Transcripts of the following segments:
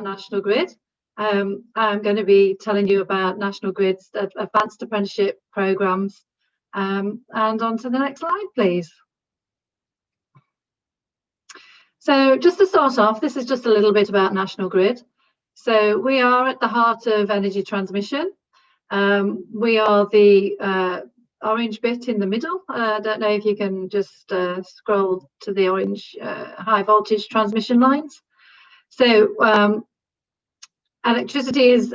National Grid. I'm going to be telling you about National Grid's Advanced Apprenticeship programs. And on to the next slide, please. So just to start off, this is just a little bit about National Grid. So we are at the heart of energy transmission. We are the orange bit in the middle. I don't know if you can just scroll to the orange high voltage transmission lines. So electricity is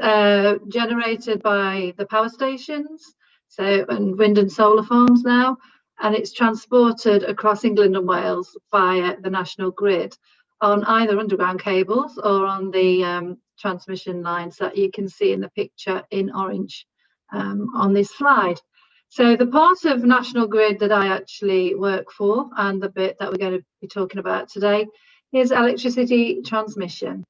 generated by the power stations, and wind and solar farms now, and it's transported across England and Wales via the National Grid on either underground cables or on the transmission lines that you can see in the picture in orange on this slide. So the part of National Grid that I actually work for, and the bit that we're going to be talking about today, is electricity transmission.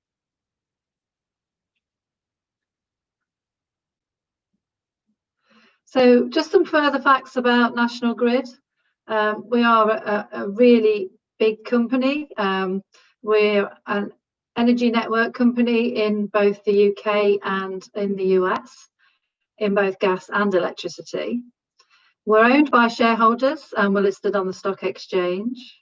So just some further facts about National Grid. We are a really big company. We're an energy network company in both the UK and in the US, in both gas and electricity. We're owned by shareholders and we're listed on the stock exchange.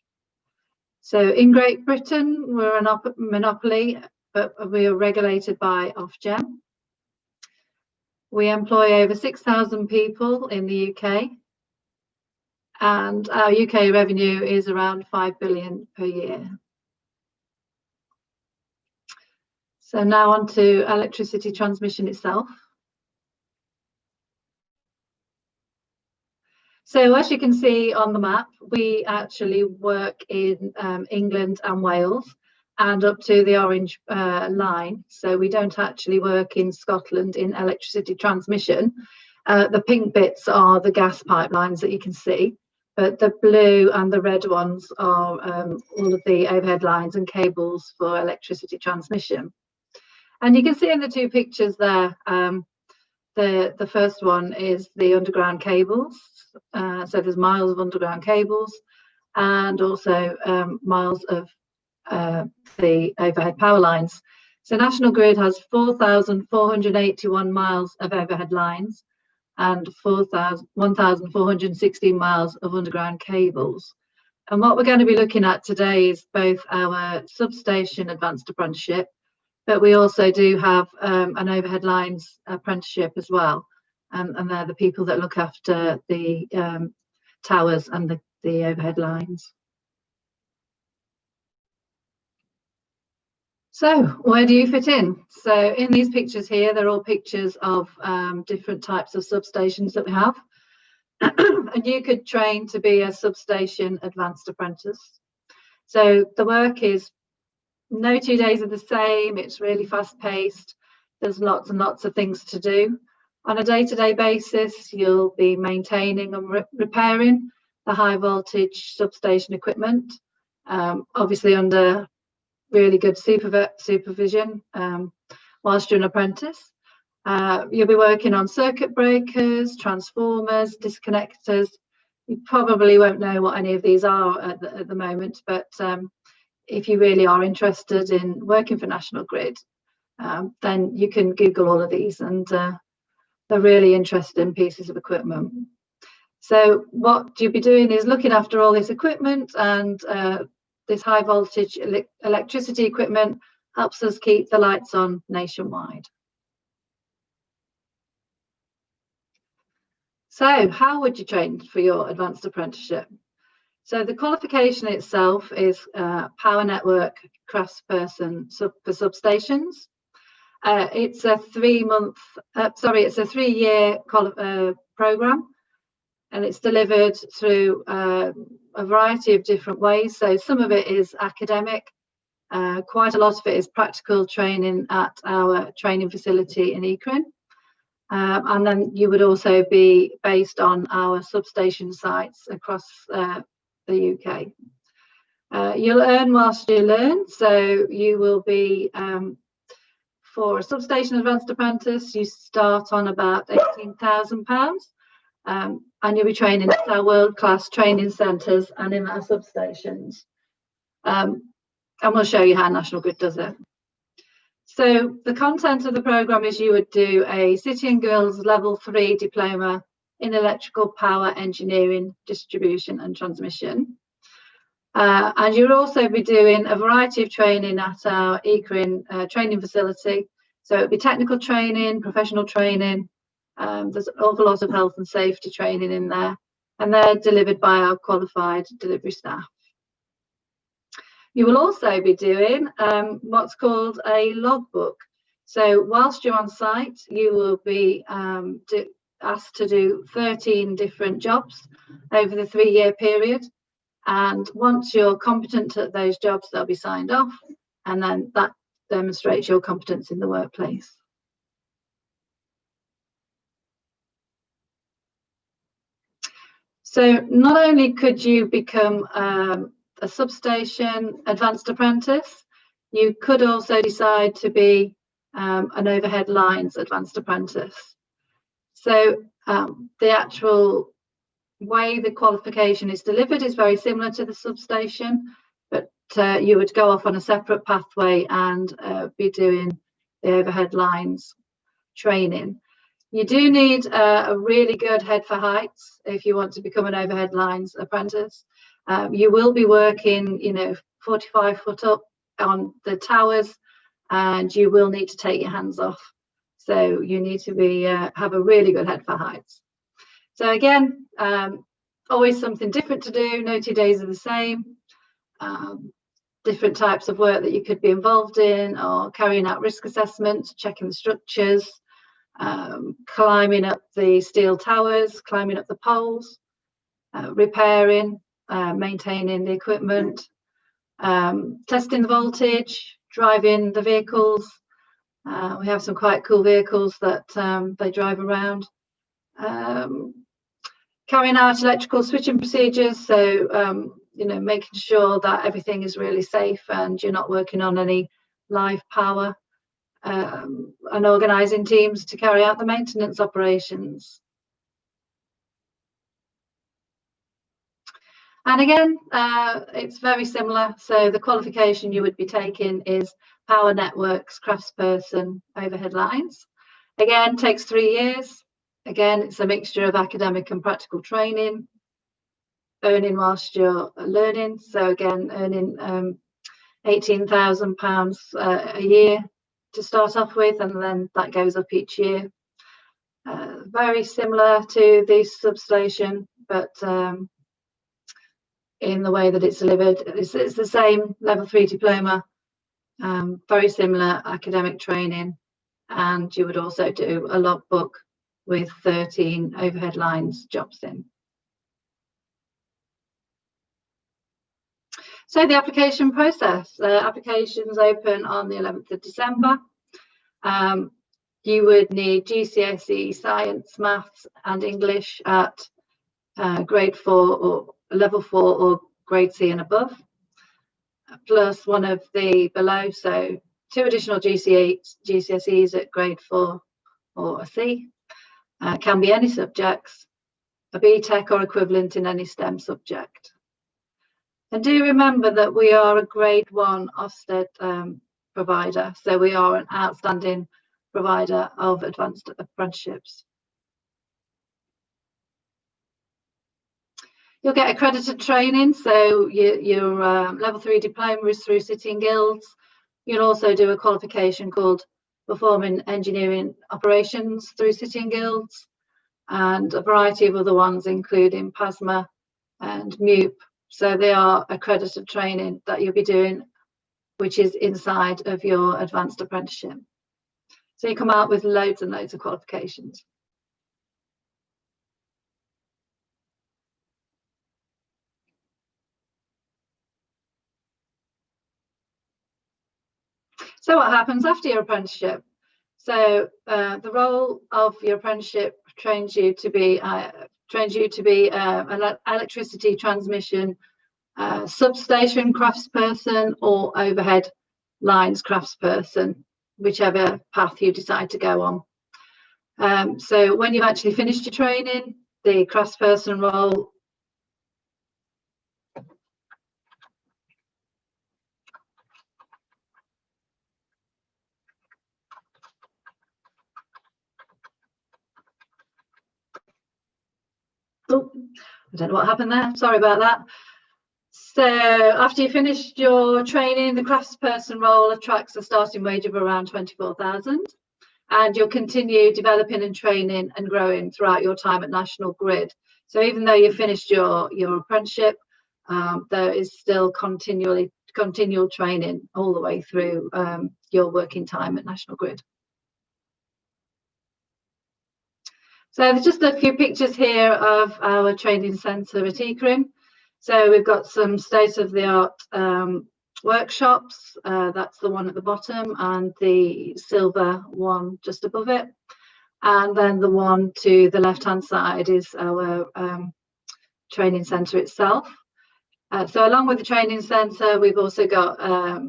So in Great Britain, we're a monopoly, but we are regulated by Ofgem. We employ over 6,000 people in the UK, and our UK revenue is around 5 billion per year. So now on to electricity transmission itself. So as you can see on the map, we actually work in England and Wales and up to the orange line. So we don't actually work in Scotland in electricity transmission. The pink bits are the gas pipelines that you can see, but the blue and the red ones are all of the overhead lines and cables for electricity transmission. And you can see in the two pictures there, the first one is the underground cables. So there's miles of underground cables and also miles of the overhead power lines. So National Grid has 4,481 miles of overhead lines and 1,416 miles of underground cables. And what we're going to be looking at today is both our substation advanced apprenticeship, but we also do have an overhead lines apprenticeship as well. And they're the people that look after the towers and the overhead lines. So where do you fit in? So in these pictures here, they're all pictures of different types of substations that we have. And you could train to be a substation advanced apprentice. So the work is no 2 days are the same. It's really fast paced. There's lots and lots of things to do. On a day-to-day basis, you'll be maintaining and repairing the high voltage substation equipment, obviously under really good supervision whilst you're an apprentice. You'll be working on circuit breakers, transformers, disconnectors. You probably won't know what any of these are at the moment, but if you really are interested in working for National Grid, then you can Google all of these, and they're really interesting pieces of equipment. So what you'll be doing is looking after all this equipment, and this high voltage electricity equipment helps us keep the lights on nationwide. So how would you train for your advanced apprenticeship? So the qualification itself is power network craftsperson for substations. It's a 3-year program, and it's delivered through a variety of different ways. So some of it is academic, quite a lot of it is practical training at our training facility in Ekron. And then you would also be based on our substation sites across the UK. You'll earn whilst you learn, so you will be for a substation advanced apprentice, you start on about £18,000, and you'll be training at our world-class training centres and in our substations. And we'll show you how National Grid does it. So the content of the programme is you would do a City and Guilds Level 3 diploma in electrical power engineering, distribution and transmission. And you'll also be doing a variety of training at our Ecorin training facility. So it'll be technical training, professional training. There's an awful lot of health and safety training in there, and they're delivered by our qualified delivery staff. You will also be doing what's called a logbook. So whilst you're on site, you will be asked to do 13 different jobs over the 3-year period. And once you're competent at those jobs, they'll be signed off, and then that demonstrates your competence in the workplace. So not only could you become a substation advanced apprentice, you could also decide to be an overhead lines advanced apprentice. So the actual way the qualification is delivered is very similar to the substation, but you would go off on a separate pathway and be doing the overhead lines training. You do need a really good head for heights if you want to become an overhead lines apprentice. You will be working, 45 foot up on the towers, and you will need to take your hands off. So you need to be have a really good head for heights. So again, always something different to do. No 2 days are the same. Different types of work that you could be involved in, or carrying out risk assessments, checking the structures, climbing up the steel towers, climbing up the poles, repairing, maintaining the equipment, testing the voltage, driving the vehicles. We have some quite cool vehicles that they drive around. Carrying out electrical switching procedures, so making sure that everything is really safe and you're not working on any live power, and organising teams to carry out the maintenance operations. And again, it's very similar. So the qualification you would be taking is Power Networks Craftsperson Overhead Lines. Again, takes 3 years. Again, it's a mixture of academic and practical training, earning whilst you're learning. So again, earning £18,000 a year to start off with, and then that goes up each year. Very similar to the substation, but in the way that it's delivered, it's the same level 3 diploma, very similar academic training, and you would also do a logbook with 13 overhead lines jobs in. So the application process, applications open on the 11th of December. You would need GCSE Science, Maths and English at grade 4 or level 4 or grade C and above, plus one of the below, so 2 additional GCSEs at grade 4 or a C. Can be any subjects, a BTEC or equivalent in any STEM subject. And do remember that we are a grade 1 Ofsted provider, so we are an outstanding provider of advanced apprenticeships. You'll get accredited training, so your level 3 diploma is through City and Guilds. You'll also do a qualification called Performing Engineering Operations through City and Guilds, and a variety of other ones, including PASMA and MUP. So they are accredited training that you'll be doing, which is inside of your advanced apprenticeship. So you come out with loads and loads of qualifications. So what happens after your apprenticeship? So the role of your apprenticeship trains you to be an electricity transmission substation craftsperson or overhead lines craftsperson, whichever path you decide to go on. So when you've actually finished your training, the craftsperson role Oh, I don't know what happened there. Sorry about that. So after you finished your training, the craftsperson role attracts a starting wage of around 24,000, and you'll continue developing and training and growing throughout your time at National Grid. So even though you finished your apprenticeship, there is still continual training all the way through your working time at National Grid. So there's just a few pictures here of our training centre at ECRIM. So we've got some state-of-the-art workshops. That's the one at the bottom, and the silver one just above it. And then the one to the left-hand side is our training centre itself. So along with the training centre, we've also got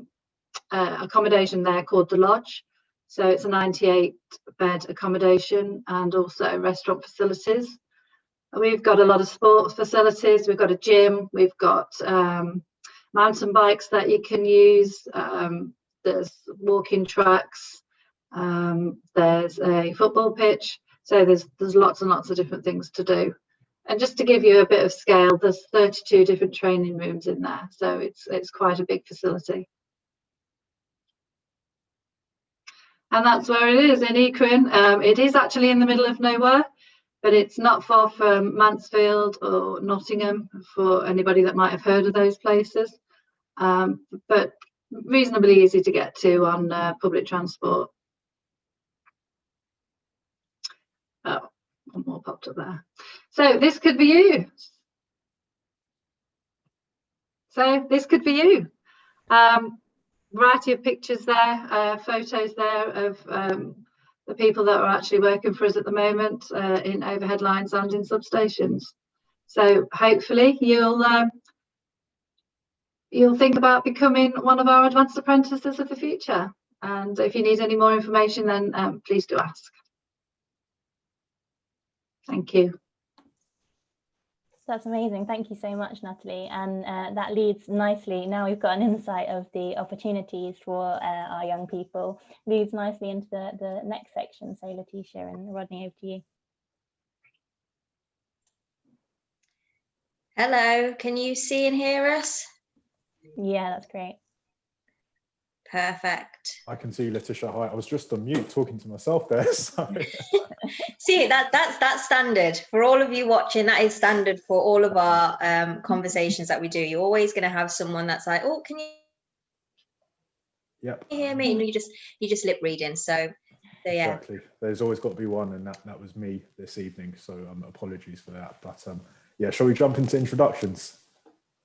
accommodation there called the Lodge. So it's a 98-bed accommodation and also restaurant facilities. We've got a lot of sports facilities. We've got a gym. We've got mountain bikes that you can use. There's walking tracks. There's a football pitch. So there's lots and lots of different things to do. And just to give you a bit of scale, there's 32 different training rooms in there. So it's quite a big facility. And that's where it is in ECRIM. It is actually in the middle of nowhere, but it's not far from Mansfield or Nottingham for anybody that might have heard of those places, but reasonably easy to get to on public transport. Oh, one more popped up there. So this could be you. So this could be you. Variety of pictures there, photos there of the people that are actually working for us at the moment in overhead lines and in substations. So hopefully you'll think about becoming one of our advanced apprentices of the future. And if you need any more information, then please do ask. Thank you. That's amazing. Thank you so much, Natalie. And that leads nicely. Now we've got an insight of the opportunities for our young people. Leads nicely into the next section. So Letitia and Rodney, over to you. Hello, can you see and hear us? Yeah, that's great. Perfect. I can see you, Letitia. Hi, I was just on mute talking to myself there. So. See, that's standard for all of you watching. That is standard for all of our conversations that we do. You're always going to have someone that's like, "Oh, can you hear me?" And you just lip reading. So yeah. Exactly. There's always got to be one, and that was me this evening. So apologies for that. But yeah, shall we jump into introductions?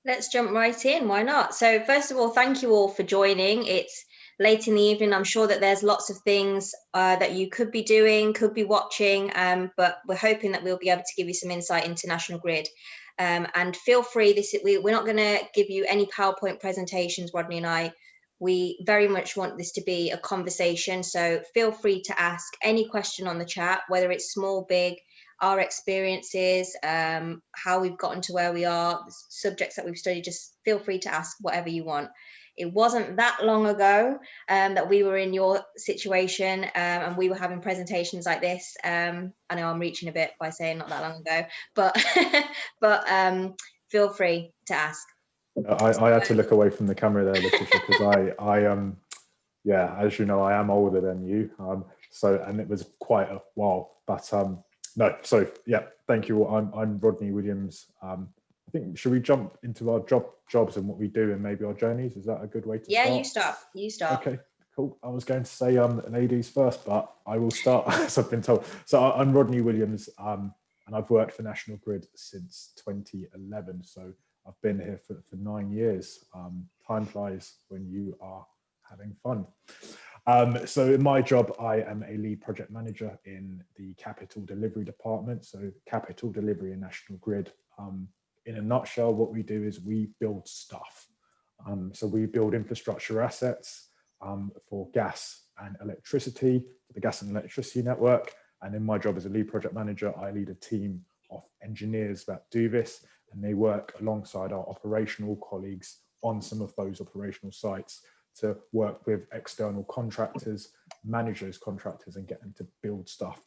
Let's jump right in. Why not? So first of all, thank you all for joining. It's late in the evening. I'm sure that there's lots of things that you could be doing, could be watching, but we're hoping that we'll be able to give you some insight into National Grid. And feel free, we're not going to give you any PowerPoint presentations, Rodney and I. We very much want this to be a conversation. So feel free to ask any question on the chat, whether it's small, big, our experiences, how we've gotten to where we are, the subjects that we've studied. Just feel free to ask whatever you want. It wasn't that long ago that we were in your situation and we were having presentations like this. I know I'm reaching a bit by saying not that long ago, but feel free to ask. I had to look away from the camera there, Letitia, because yeah, as you know, I am older than you. And it was quite a while, but no, so yeah, thank you. I'm Rodney Williams. I think, should we jump into our jobs and what we do and maybe our journeys? Is that a good way to start? Yeah, you start. Okay, cool. I was going to say ladies first, but I will start as I've been told. So I'm Rodney Williams, and I've worked for National Grid since 2011. So I've been here for 9 years. Time flies when you are having fun. So in my job, I am a lead project manager in the capital delivery department. So capital delivery in National Grid. In a nutshell, what we do is we build stuff. So we build infrastructure assets for gas and electricity, the gas and electricity network. And in my job as a lead project manager, I lead a team of engineers that do this, and they work alongside our operational colleagues on some of those operational sites to work with external contractors, manage those contractors and get them to build stuff.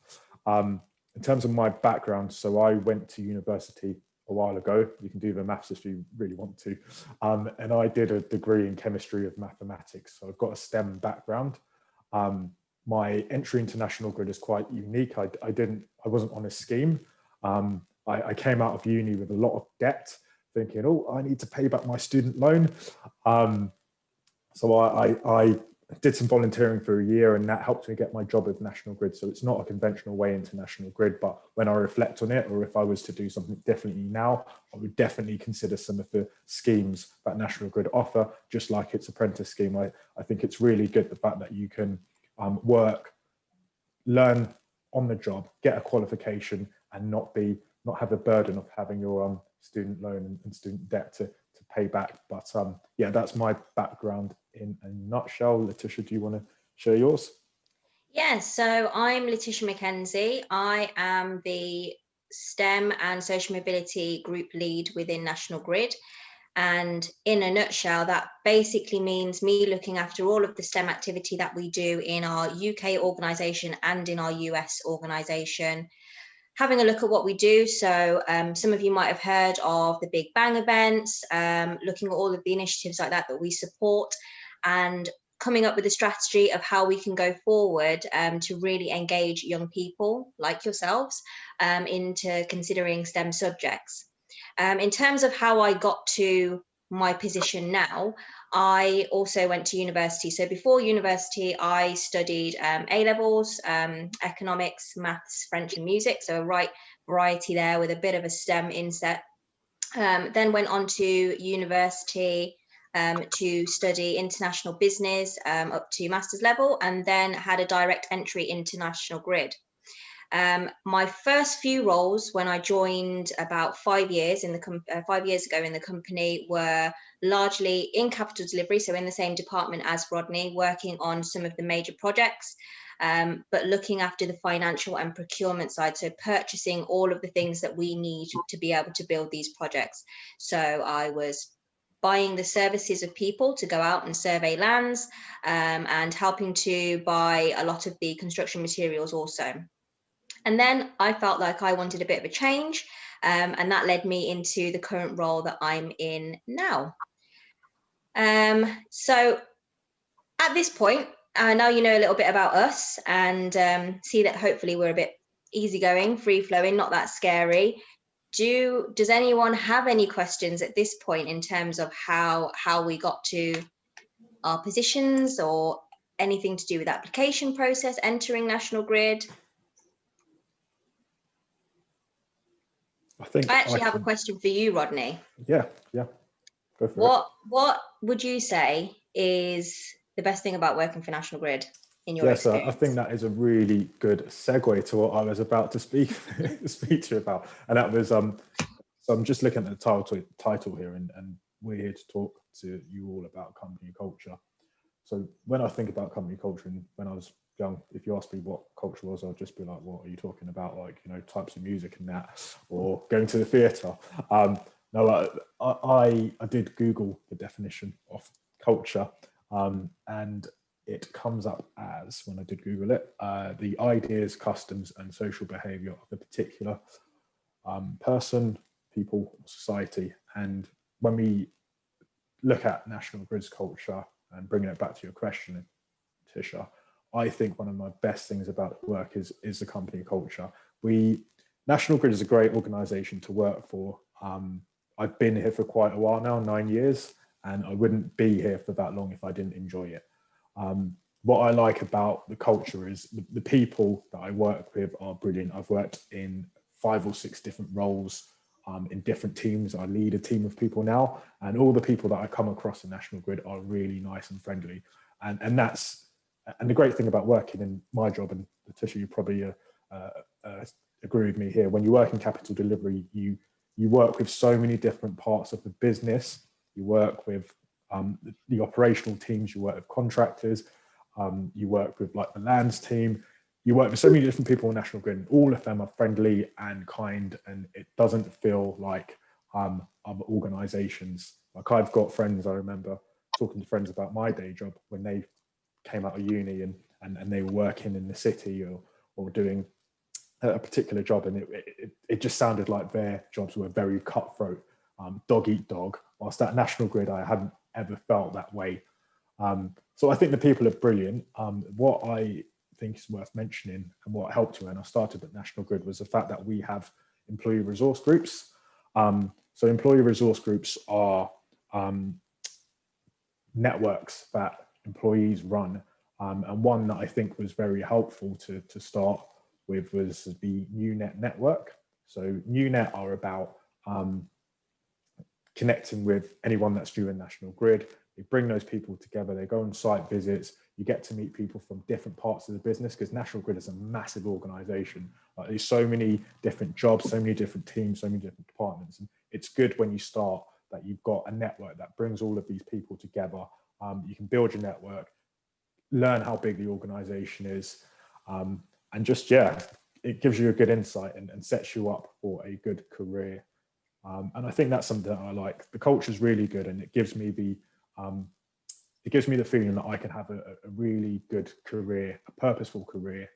in terms of my background, so I went to university a while ago. You can do the maths if you really want to. And I did a degree in chemistry of mathematics. So I've got a STEM background. My entry into National Grid is quite unique. I wasn't on a scheme. I came out of uni with a lot of debt, thinking, oh, I need to pay back my student loan. So I did some volunteering for a year, and that helped me get my job with National Grid. So it's not a conventional way into National Grid, but when I reflect on it, or if I was to do something differently now, I would definitely consider some of the schemes that National Grid offer, just like its apprentice scheme. I think it's really good, the fact that you can work, learn on the job, get a qualification, and not have the burden of having your student loan and student debt to pay back. But yeah, that's my background in a nutshell. Letitia, do you want to share yours? Yeah, so I'm Letitia McKenzie. I am the STEM and social mobility group lead within National Grid. And in a nutshell, that basically means me looking after all of the STEM activity that we do in our UK organisation and in our US organisation, having a look at what we do. So some of you might have heard of the Big Bang events, looking at all of the initiatives like that we support, and coming up with a strategy of how we can go forward to really engage young people like yourselves into considering STEM subjects. In terms of how I got to my position now, I also went to university. So before university, I studied A-levels, economics, maths, French and music. So a right variety there with a bit of a STEM inset. Then went on to university to study international business up to master's level, and then had a direct entry into National Grid. My first few roles when I joined about 5 years in the 5 years ago in the company were largely in capital delivery, so in the same department as Rodney, working on some of the major projects, but looking after the financial and procurement side, so purchasing all of the things that we need to be able to build these projects. So I was buying the services of people to go out and survey lands, and helping to buy a lot of the construction materials also. And then I felt like I wanted a bit of a change, and that led me into the current role that I'm in now. So at this point, now you know a little bit about us, and see that hopefully we're a bit easygoing, free-flowing, not that scary. Does anyone have any questions at this point in terms of how we got to our positions, or anything to do with application process, entering National Grid? I actually have a question for you, Rodney. Yeah, go for it. What would you say is the best thing about working for National Grid in your experience? I think that is a really good segue to what I was about to speak to you about, and that was so I'm just looking at the title here, and we're here to talk to you all about company culture. So when I think about company culture, and when I was young, if you asked me what culture was, I'd just be like, what are you talking about? Like, you know, types of music and that, or going to the theatre. No, I did Google the definition of culture, and it comes up as, when I did Google it, the ideas, customs and social behaviour of a particular person, people, society. And when we look at National Grid's culture, and bringing it back to your question, Tisha, I think one of my best things about work is the company culture. National Grid is a great organisation to work for. I've been here for quite a while now, 9 years, and I wouldn't be here for that long if I didn't enjoy it. What I like about the culture is the people that I work with are brilliant. I've worked in 5 or 6 different roles in different teams. I lead a team of people now, and all the people that I come across in National Grid are really nice and friendly. And the great thing about working in my job, and Letitia, you probably agree with me here, when you work in capital delivery, you work with so many different parts of the business. You work with the operational teams, you work with contractors, you work with like the lands team. You work with so many different people in National Grid, and all of them are friendly and kind, and it doesn't feel like other organisations. Like, I've got friends, I remember talking to friends about my day job when they came out of uni and they were working in the city or doing a particular job, and it just sounded like their jobs were very cutthroat, dog eat dog. Whilst at National Grid, I hadn't ever felt that way. So I think the people are brilliant. What I think is worth mentioning, and what helped when I started at National Grid, was the fact that we have employee resource groups. So employee resource groups are networks that employees run, and one that I think was very helpful to start with was the NewNet network. So NewNet are about connecting with anyone that's due in National Grid. They bring those people together, they go on site visits, you get to meet people from different parts of the business, because National Grid is a massive organization. There's so many different jobs, so many different teams, so many different departments. And it's good when you start that you've got a network that brings all of these people together. You can build your network, learn how big the organization is, and just, yeah, it gives you a good insight and sets you up for a good career. And I think that's something that I like. The culture is really good, and it gives me the feeling that I can have a really good career, a purposeful career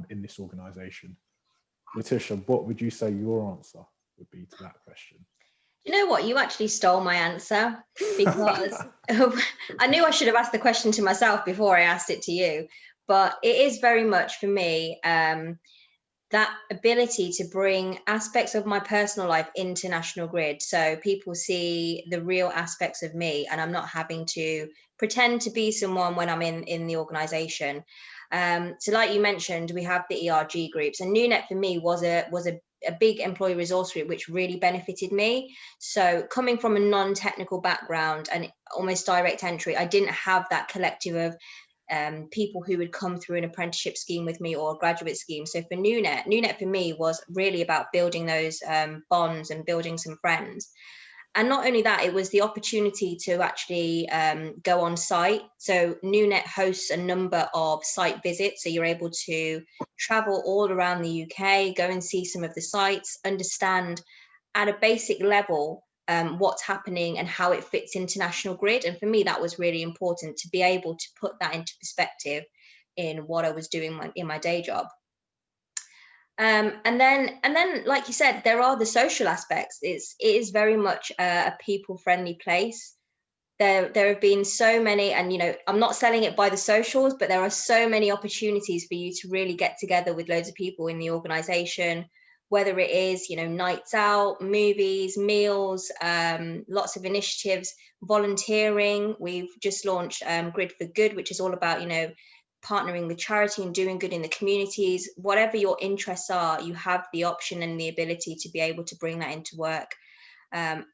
in this organization. Letitia, what would you say your answer would be to that question? You know what? You actually stole my answer, because I knew I should have asked the question to myself before I asked it to you. But it is very much for me, that ability to bring aspects of my personal life into National Grid. So people see the real aspects of me, and I'm not having to pretend to be someone when I'm in the organization. So like you mentioned, we have the ERG groups, and NewNet for me was a big employee resource group, which really benefited me. So coming from a non-technical background and almost direct entry, I didn't have that collective of people who would come through an apprenticeship scheme with me or a graduate scheme. So for NewNet for me was really about building those bonds and building some friends. And not only that, it was the opportunity to actually go on site. So NewNet hosts a number of site visits. So you're able to travel all around the UK, go and see some of the sites, understand at a basic level what's happening and how it fits into National Grid. And for me, that was really important, to be able to put that into perspective in what I was doing in my day job. And then, like you said, there are the social aspects. It is very much a people-friendly place. There have been so many, and I'm not selling it by the socials, but there are so many opportunities for you to really get together with loads of people in the organisation. Whether it is, nights out, movies, meals, lots of initiatives, volunteering. We've just launched Grid for Good, which is all about, partnering with charity and doing good in the communities. Whatever your interests are, you have the option and the ability to be able to bring that into work. And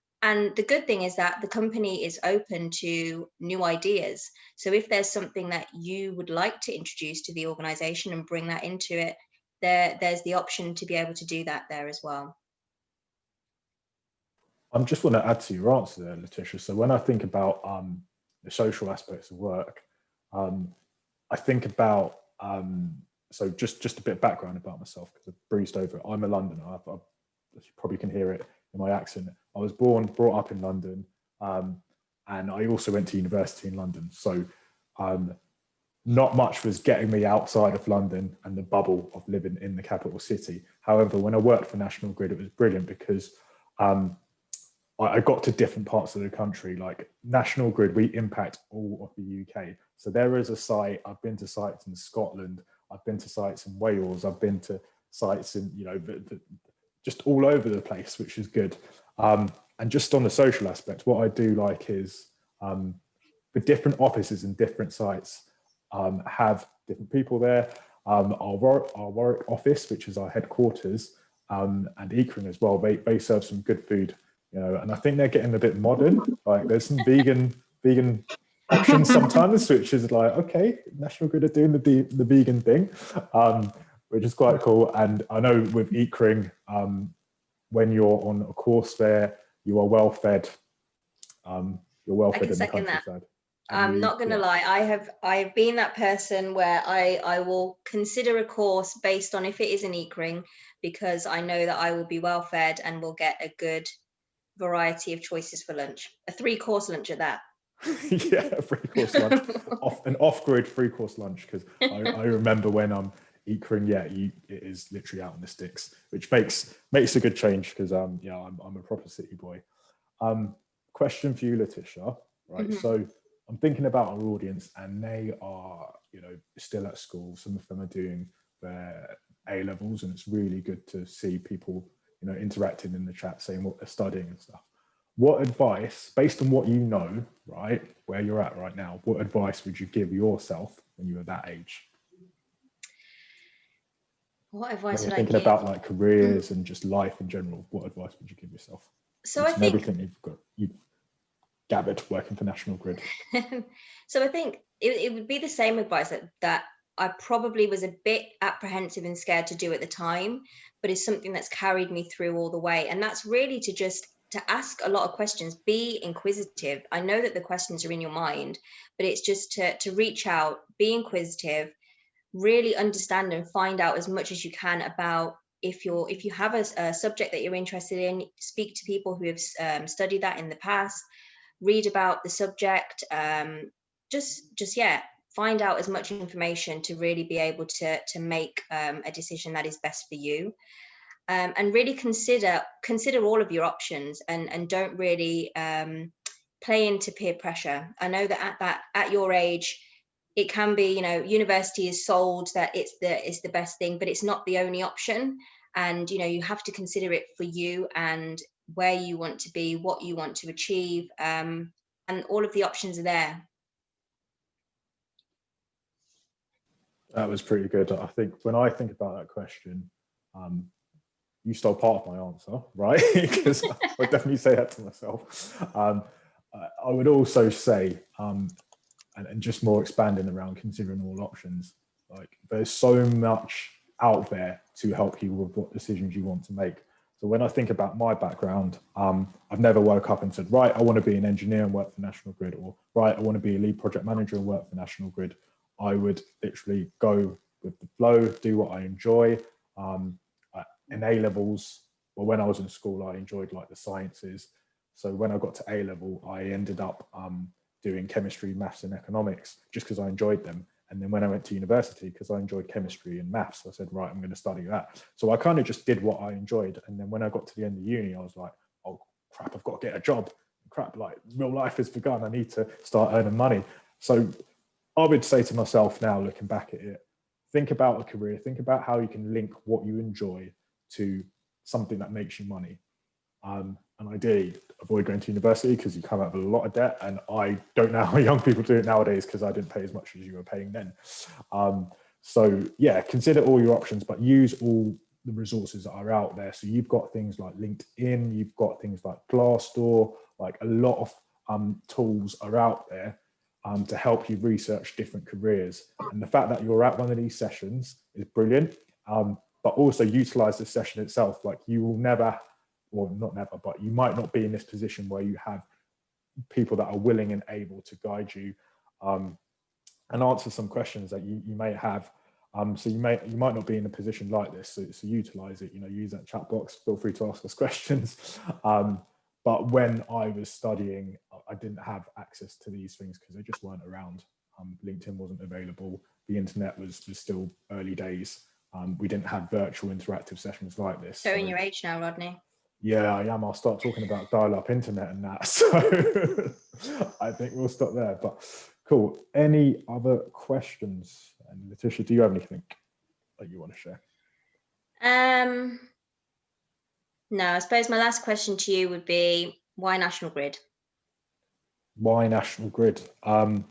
the good thing is that the company is open to new ideas. So if there's something that you would like to introduce to the organisation and bring that into it, there's the option to be able to do that there as well. I just want to add to your answer there, Letitia. So when I think about the social aspects of work, I think about, so just a bit of background about myself, because I've breezed over it. I'm a Londoner. You probably can hear it in my accent. I was brought up in London, and I also went to university in London. So not much was getting me outside of London and the bubble of living in the capital city. However, when I worked for National Grid, it was brilliant, because I got to different parts of the country. Like National Grid, we impact all of the UK. So there is a site, I've been to sites in Scotland, I've been to sites in Wales, I've been to sites in, just all over the place, which is good. And just on the social aspect, what I do like is the different offices and different sites have different people there. Our Warwick office, which is our headquarters, and Ekring as well, they serve some good food, and I think they're getting a bit modern. Like there's some vegan options sometimes, which is like, okay, National Grid are doing the vegan thing, which is quite cool. And I know with Ekring, when you're on a course there, you are well fed. You're well fed in the countryside. I'm not going to lie. I have been that person where I will consider a course based on if it is an Ekring, because I know that I will be well fed and will get a good variety of choices for lunch. A 3-course lunch at that. Yeah, a 3-course lunch, an off-grid 3-course lunch. Because I remember when equine, yeah, it is literally out in the sticks, which makes a good change because yeah, I'm a proper city boy. Question for you, Letitia, right? So I'm thinking about our audience, and they are, you know, still at school. Some of them are doing their A levels, and it's really good to see people, you know, interacting in the chat, saying what they're studying and stuff. What advice, based on what you know, right, where you're at right now, what advice would you give yourself when you were that age? What advice When would you're I thinking give? about like careers and just life in general, what advice would you give yourself? So I think everything you've gathered working for National Grid. So I think it would be the same advice that I probably was a bit apprehensive and scared to do at the time, but it's something that's carried me through all the way. And that's really to ask a lot of questions, be inquisitive. I know that the questions are in your mind, but it's just to reach out, be inquisitive, really understand and find out as much as you can about if you have a subject that you're interested in. Speak to people who have studied that in the past, read about the subject, just find out as much information to really be able to make a decision that is best for you, and really consider all of your options, and don't really play into peer pressure. I know that at your age it can be, you know, university is sold that it's the best thing, but it's not the only option. And, you know, you have to consider it for you and where you want to be, what you want to achieve, and all of the options are there. That was pretty good. I think when I think about that question, you stole part of my answer, right? Because I would definitely say that to myself. I would also say, and just more expanding around considering all options, like there's so much out there to help you with what decisions you want to make. So when I think about my background, I've never woke up and said, right, I want to be an engineer and work for National Grid, or right, I want to be a lead project manager and work for National Grid. I would literally go with the flow, do what I enjoy. In A levels, well, when I was in school, I enjoyed like the sciences. So when I got to A level, I ended up doing chemistry, maths, and economics just because I enjoyed them. And then when I went to university, because I enjoyed chemistry and maths, I said, right, I'm going to study that. So I kind of just did what I enjoyed. And then when I got to the end of uni, I was like, oh crap, I've got to get a job. Crap, like real life has begun. I need to start earning money. So I would say to myself now, looking back at it, think about a career, think about how you can link what you enjoy to something that makes you money. And ideally avoid going to university because you come out with a lot of debt. And I don't know how young people do it nowadays because I didn't pay as much as you were paying then. So yeah, consider all your options, but use all the resources that are out there. So you've got things like LinkedIn, you've got things like Glassdoor, like a lot of tools are out there to help you research different careers. And the fact that you're at one of these sessions is brilliant, but also utilize the session itself. Like you will never, well, not never, but you might not be in this position where you have people that are willing and able to guide you and answer some questions that you may have. So you might not be in a position like this. So utilize it, you know, use that chat box, feel free to ask us questions. But when I was studying, I didn't have access to these things because they just weren't around. LinkedIn wasn't available. The internet was still early days. We didn't have virtual interactive sessions like this. Showing your age now, Rodney. Yeah, I am. I'll start talking about dial-up internet and that. So I think we'll stop there. But cool. Any other questions? And Letitia, do you have anything that you want to share? No, I suppose my last question to you would be, why National Grid? Why National Grid? For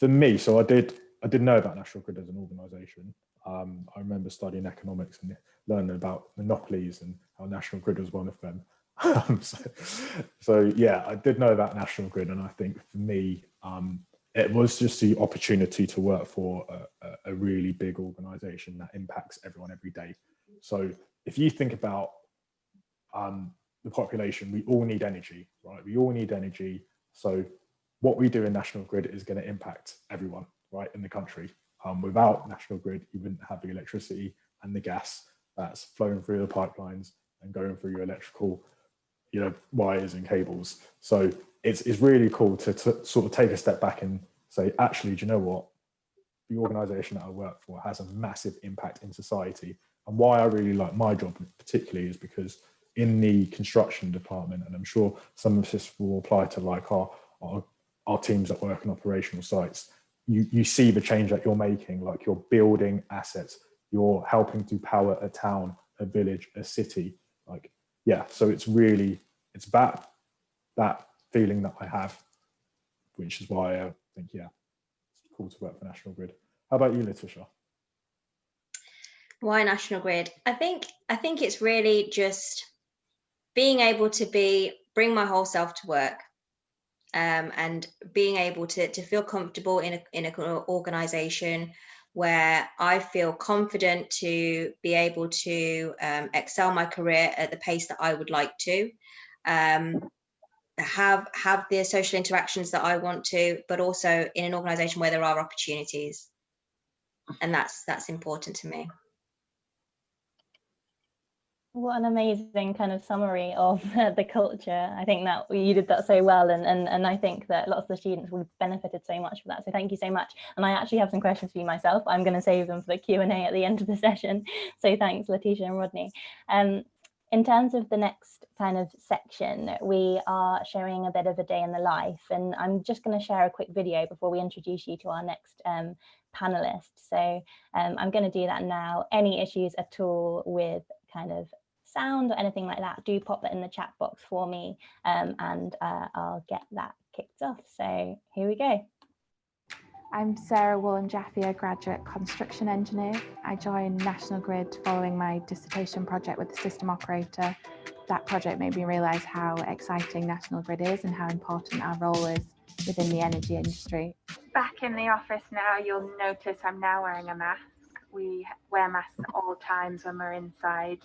me, so I did know about National Grid as an organisation. I remember studying economics and learning about monopolies and how National Grid was one of them. So yeah, I did know about National Grid, and I think for me, it was just the opportunity to work for a really big organisation that impacts everyone every day. So if you think about the population, we all need energy, right? We all need energy. So what we do in National Grid is going to impact everyone, right, in the country. Without National Grid, you wouldn't have the electricity and the gas that's flowing through the pipelines and going through your electrical, you know, wires and cables. So it's really cool to sort of take a step back and say, actually, do you know what? the organisation that I work for has a massive impact in society. And why I really like my job particularly is because in the construction department, and I'm sure some of this will apply to like our teams that work in operational sites, you see the change that you're making, like you're building assets, you're helping to power a town, a village, a city. Like, yeah, so it's about that feeling that I have, which is why I think, yeah, it's cool to work for National Grid. How about you, Letitia? Why National Grid? I think it's really just being able to bring my whole self to work, and being able to feel comfortable in an organisation where I feel confident to be able to excel my career at the pace that I would like to, have the social interactions that I want to, but also in an organisation where there are opportunities, and that's important to me. What an amazing kind of summary of the culture. I think that you did that so well, and I think that lots of the students would have benefited so much from that. So thank you so much. And I actually have some questions for you myself. I'm going to save them for the Q&A at the end of the session. So thanks, Letitia and Rodney. In terms of the next kind of section, we are showing a bit of a day in the life, and I'm just going to share a quick video before we introduce you to our next panelist. So I'm going to do that now. Any issues at all with kind of sound or anything like that, do pop that in the chat box for me, and I'll get that kicked off. So here we go. I'm Sarah Wallen-Jaffe, a graduate construction engineer. I joined National Grid following my dissertation project with the system operator. That project made me realise how exciting National Grid is and how important our role is within the energy industry. Back in the office now, you'll notice I'm now wearing a mask. We wear masks at all times when we're inside,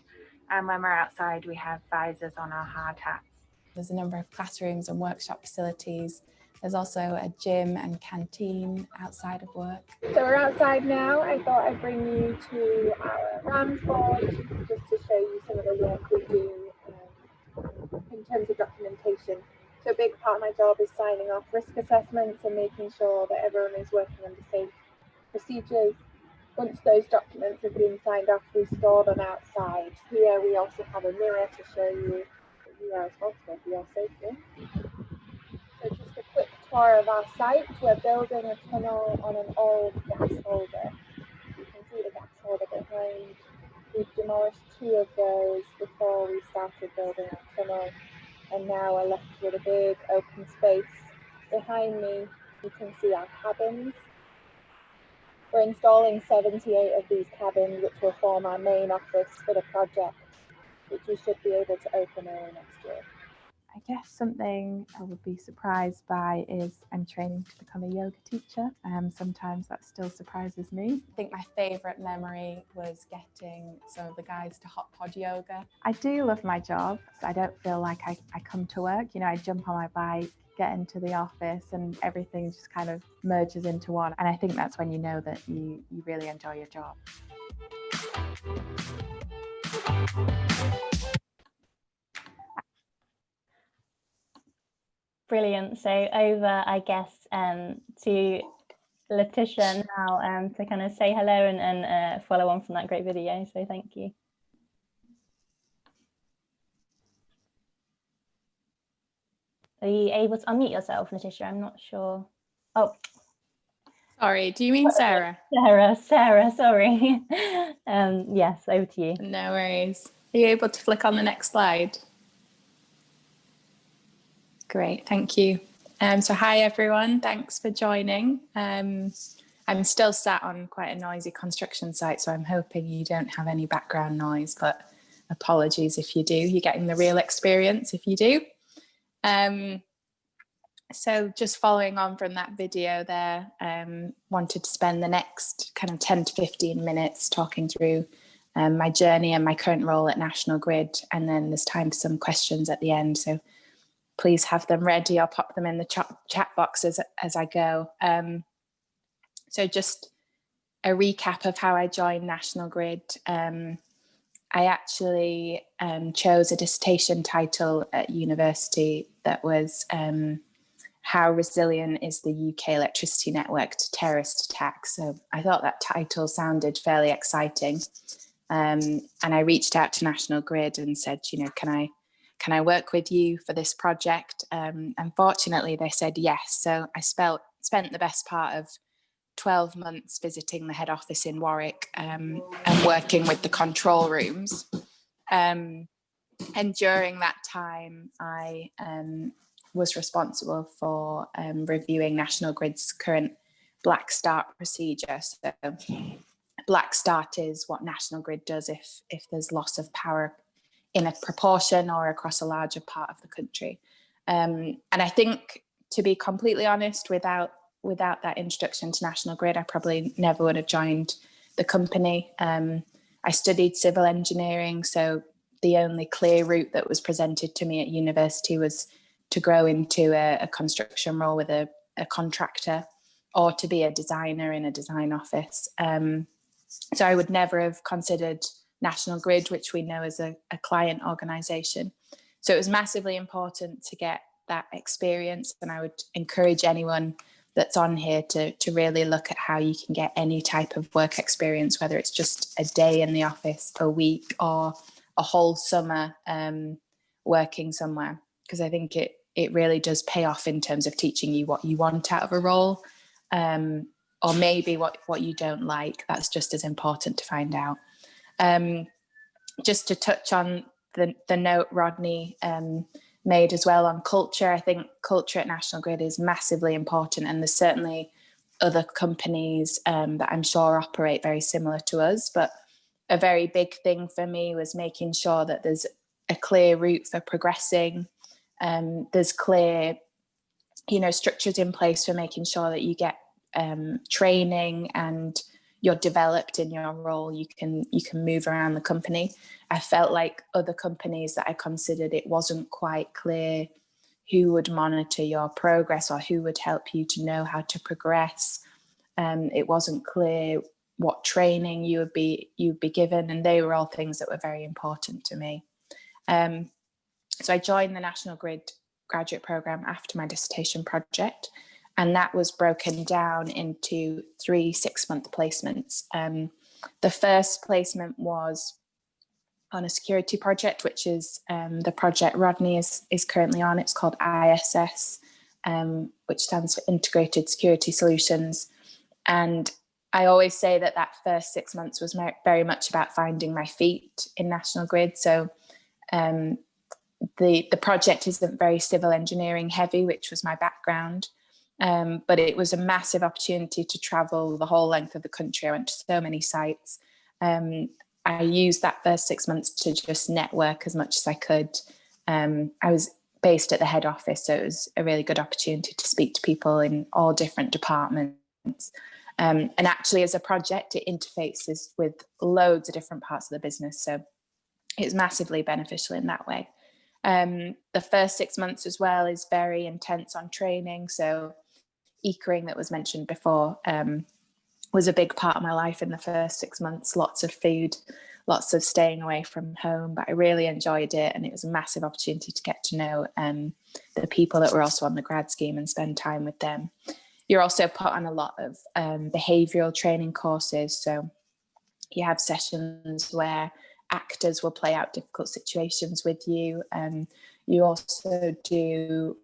and when we're outside we have visors on our hard hats. There's a number of classrooms and workshop facilities. There's also a gym and canteen outside of work. So we're outside now. I thought I'd bring you to our RAMS board just to show you some of the work we do in terms of documentation. So a big part of my job is signing off risk assessments and making sure that everyone is working under safe procedures. Once those documents have been signed off, we store them outside. Here we also have a mirror to show you that you are responsible for your safety. So just a quick tour of our site. We're building a tunnel on an old gas holder. You can see the gas holder behind. We've demolished 2 of those before we started building our tunnel, and now we're left with a big open space. Behind me, you can see our cabins. We're installing 78 of these cabins, which will form our main office for the project, which we should be able to open early next year. I guess something I would be surprised by is I'm training to become a yoga teacher. Sometimes that still surprises me. I think my favourite memory was getting some of the guys to hot pod yoga. I do love my job. So I don't feel like I come to work. You know, I jump on my bike, get into the office, and everything just kind of merges into one. And I think that's when you know that you really enjoy your job. Brilliant. So over, I guess, to Letitia now to kind of say hello and follow on from that great video. So thank you. Are you able to unmute yourself, Letitia? I'm not sure. Oh. Sorry, do you mean Sarah? Sarah, sorry. Yes, over to you. No worries. Are you able to flick on the next slide? Great, thank you. So hi everyone, thanks for joining. I'm still sat on quite a noisy construction site, so I'm hoping you don't have any background noise, but apologies if you do. You're getting the real experience if you do. So just following on from that video there, wanted to spend the next kind of 10 to 15 minutes talking through my journey and my current role at National Grid, and then there's time for some questions at the end. So please have them ready. I'll pop them in the chat box as I go. So just a recap of how I joined National Grid. I actually chose a dissertation title at university that was how resilient is the UK electricity network to terrorist attacks? So I thought that title sounded fairly exciting. And I reached out to National Grid and said, you know, can I work with you for this project? And fortunately they said yes. So I spent the best part of 12 months visiting the head office in Warwick, and working with the control rooms. And during that time, I was responsible for reviewing National Grid's current Black Start procedure. So Black Start is what National Grid does if there's loss of power in a proportion or across a larger part of the country. And I think, to be completely honest, without that introduction to National Grid, I probably never would have joined the company. I studied civil engineering, so the only clear route that was presented to me at university was to grow into a construction role with a contractor, or to be a designer in a design office. So I would never have considered National Grid, which we know as a client organisation. So it was massively important to get that experience, and I would encourage anyone that's on here to really look at how you can get any type of work experience, whether it's just a day in the office, a week, or a whole summer working somewhere, because I think it really does pay off in terms of teaching you what you want out of a role, or maybe what you don't like. That's just as important to find out. Just to touch on the note Rodney made as well on culture, I think culture at National Grid is massively important, and there's certainly other companies that I'm sure operate very similar to us, but a very big thing for me was making sure that there's a clear route for progressing. There's clear, structures in place for making sure that you get training and you're developed in your role. You can move around the company. I felt like other companies that I considered, it wasn't quite clear who would monitor your progress or who would help you to know how to progress. It wasn't clear what training you'd be given, and they were all things that were very important to me. So I joined the National Grid graduate programme after my dissertation project, and that was broken down into 3 6-month placements. The first placement was on a security project, which is the project Rodney is currently on. It's called ISS, which stands for Integrated Security Solutions. And I always say that first 6 months was very much about finding my feet in National Grid. So the project isn't very civil engineering heavy, which was my background. But it was a massive opportunity to travel the whole length of the country. I went to so many sites. I used that first 6 months to just network as much as I could. I was based at the head office, so it was a really good opportunity to speak to people in all different departments. And actually, as a project, it interfaces with loads of different parts of the business. So it's massively beneficial in that way. The first 6 months as well is very intense on training. So eCring that was mentioned before was a big part of my life in the first 6 months. Lots of food, lots of staying away from home, but I really enjoyed it, and it was a massive opportunity to get to know the people that were also on the grad scheme and spend time with them. You're also put on a lot of behavioural training courses, so you have sessions where actors will play out difficult situations with you. You also do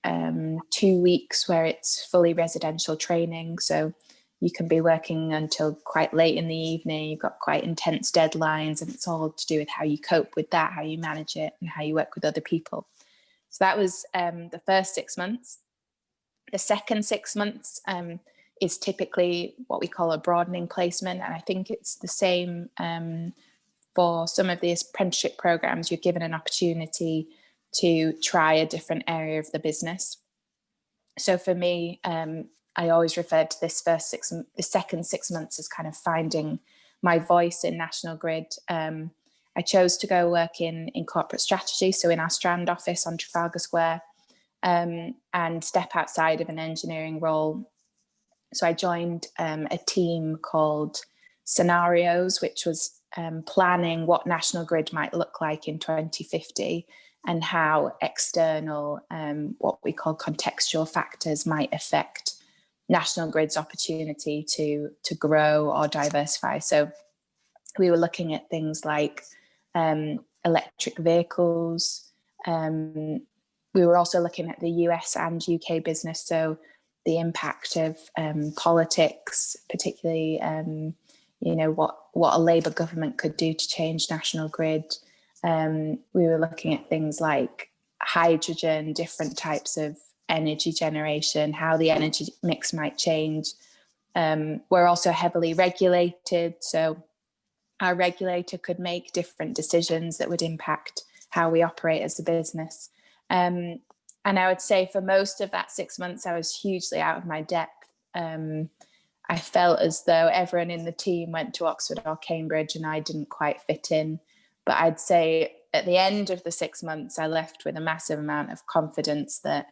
2 weeks where it's fully residential training, so you can be working until quite late in the evening. You've got quite intense deadlines, and it's all to do with how you cope with that, how you manage it, and how you work with other people. So that was the first 6 months. The second 6 months is typically what we call a broadening placement, and I think it's the same for some of these apprenticeship programs. You're given an opportunity to try a different area of the business. So for me, I always referred to the second 6 months as kind of finding my voice in National Grid. I chose to go work in corporate strategy, so in our Strand office on Trafalgar Square, and step outside of an engineering role. So I joined a team called Scenarios, which was planning what National Grid might look like in 2050, and how external, what we call contextual factors, might affect National Grid's opportunity to grow or diversify. So we were looking at things like electric vehicles. We were also looking at the US and UK business, so the impact of politics, particularly what a Labour government could do to change National Grid. We were looking at things like hydrogen, different types of energy generation, how the energy mix might change. We're also heavily regulated, so our regulator could make different decisions that would impact how we operate as a business. And I would say for most of that 6 months, I was hugely out of my depth. I felt as though everyone in the team went to Oxford or Cambridge and I didn't quite fit in. But I'd say at the end of the 6 months, I left with a massive amount of confidence that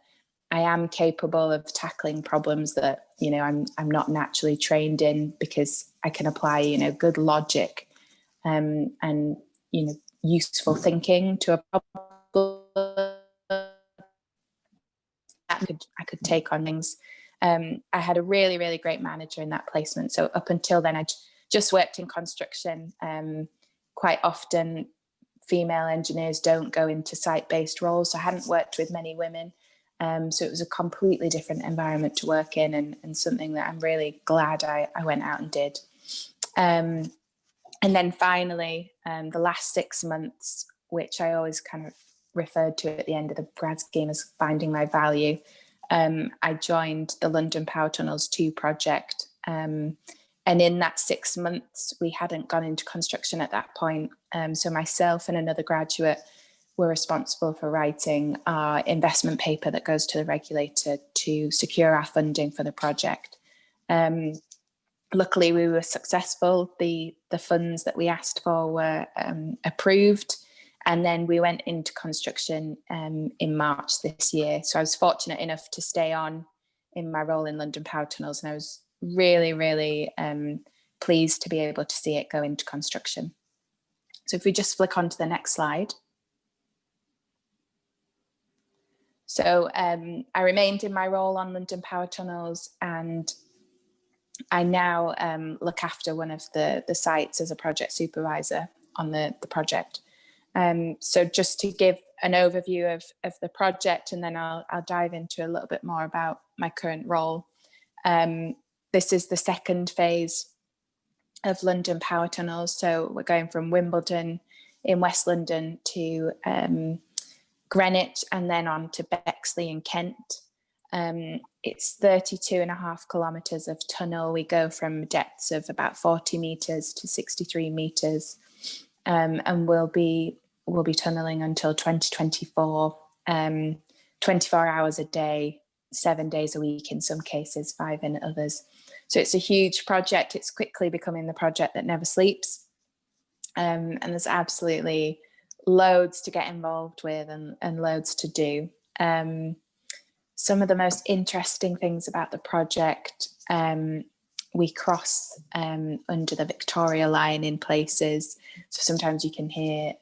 I am capable of tackling problems that, I'm not naturally trained in, because I can apply, good logic and, useful thinking to a problem. I could take on things. I had a really, really great manager in that placement. So up until then, I just worked in construction. Quite often, female engineers don't go into site-based roles. So I hadn't worked with many women. So it was a completely different environment to work in, and something that I'm really glad I went out and did. And then finally, the last 6 months, which I always kind of referred to at the end of the grad scheme as finding my value, I joined the London Power Tunnels 2 project. And in that 6 months, we hadn't gone into construction at that point. So myself and another graduate were responsible for writing our investment paper that goes to the regulator to secure our funding for the project. Luckily, we were successful. The funds that we asked for were approved. And then we went into construction in March this year. So I was fortunate enough to stay on in my role in London Power Tunnels. And I was really, really pleased to be able to see it go into construction. So if we just flick on to the next slide. So I remained in my role on London Power Tunnels, and I now look after one of the sites as a project supervisor on the project. So just to give an overview of the project, and then I'll dive into a little bit more about my current role. This is the second phase of London Power Tunnels. So we're going from Wimbledon in West London to Greenwich, and then on to Bexley in Kent. It's 32.5 kilometres of tunnel. We go from depths of about 40 metres to 63 metres, and we'll be tunnelling until 2024, 24 hours a day, 7 days a week in some cases, 5 in others. So it's a huge project. It's quickly becoming the project that never sleeps. And there's absolutely loads to get involved with and loads to do. Some of the most interesting things about the project, we cross under the Victoria Line in places. So sometimes you can hear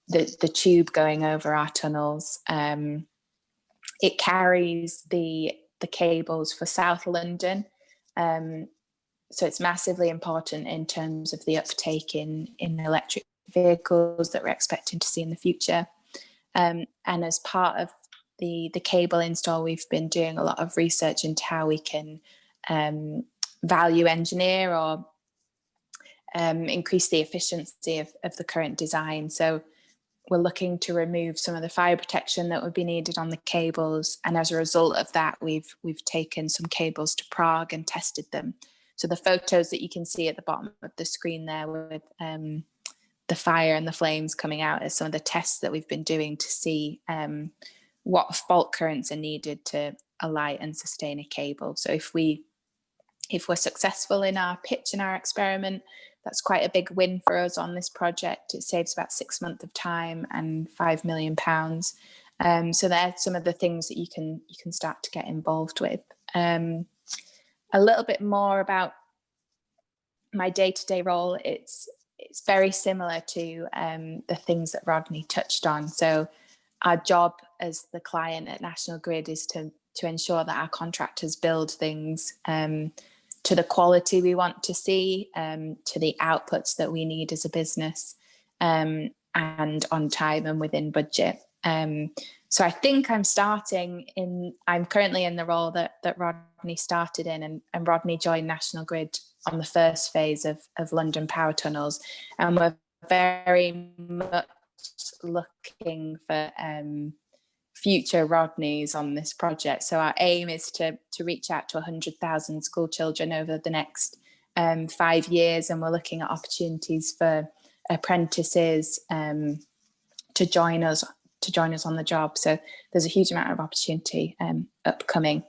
the tube going over our tunnels. It carries the cables for South London. So it's massively important in terms of the uptake in electric vehicles that we're expecting to see in the future. And as part of the cable install, we've been doing a lot of research into how we can value engineer or increase the efficiency of the current design. So we're looking to remove some of the fire protection that would be needed on the cables. And as a result of that, we've taken some cables to Prague and tested them. So the photos that you can see at the bottom of the screen there with the fire and the flames coming out are some of the tests that we've been doing to see what fault currents are needed to alight and sustain a cable. So if we're successful in our pitch and our experiment, that's quite a big win for us on this project. It saves about 6 months of time and £5 million. So they're some of the things that you can start to get involved with. A little bit more about my day-to-day role. It's it's very similar to the things that Rodney touched on. So our job as the client at National Grid is to ensure that our contractors build things to the quality we want to see, to the outputs that we need as a business, and on time and within budget. So I think I'm currently in the role that Rodney started in, and Rodney joined National Grid on the first phase of London Power Tunnels, and we're very much looking for future Rodneys on this project. So our aim is to reach out to 100,000 school children over the next 5 years, and we're looking at opportunities for apprentices to join us on the job. So there's a huge amount of opportunity upcoming.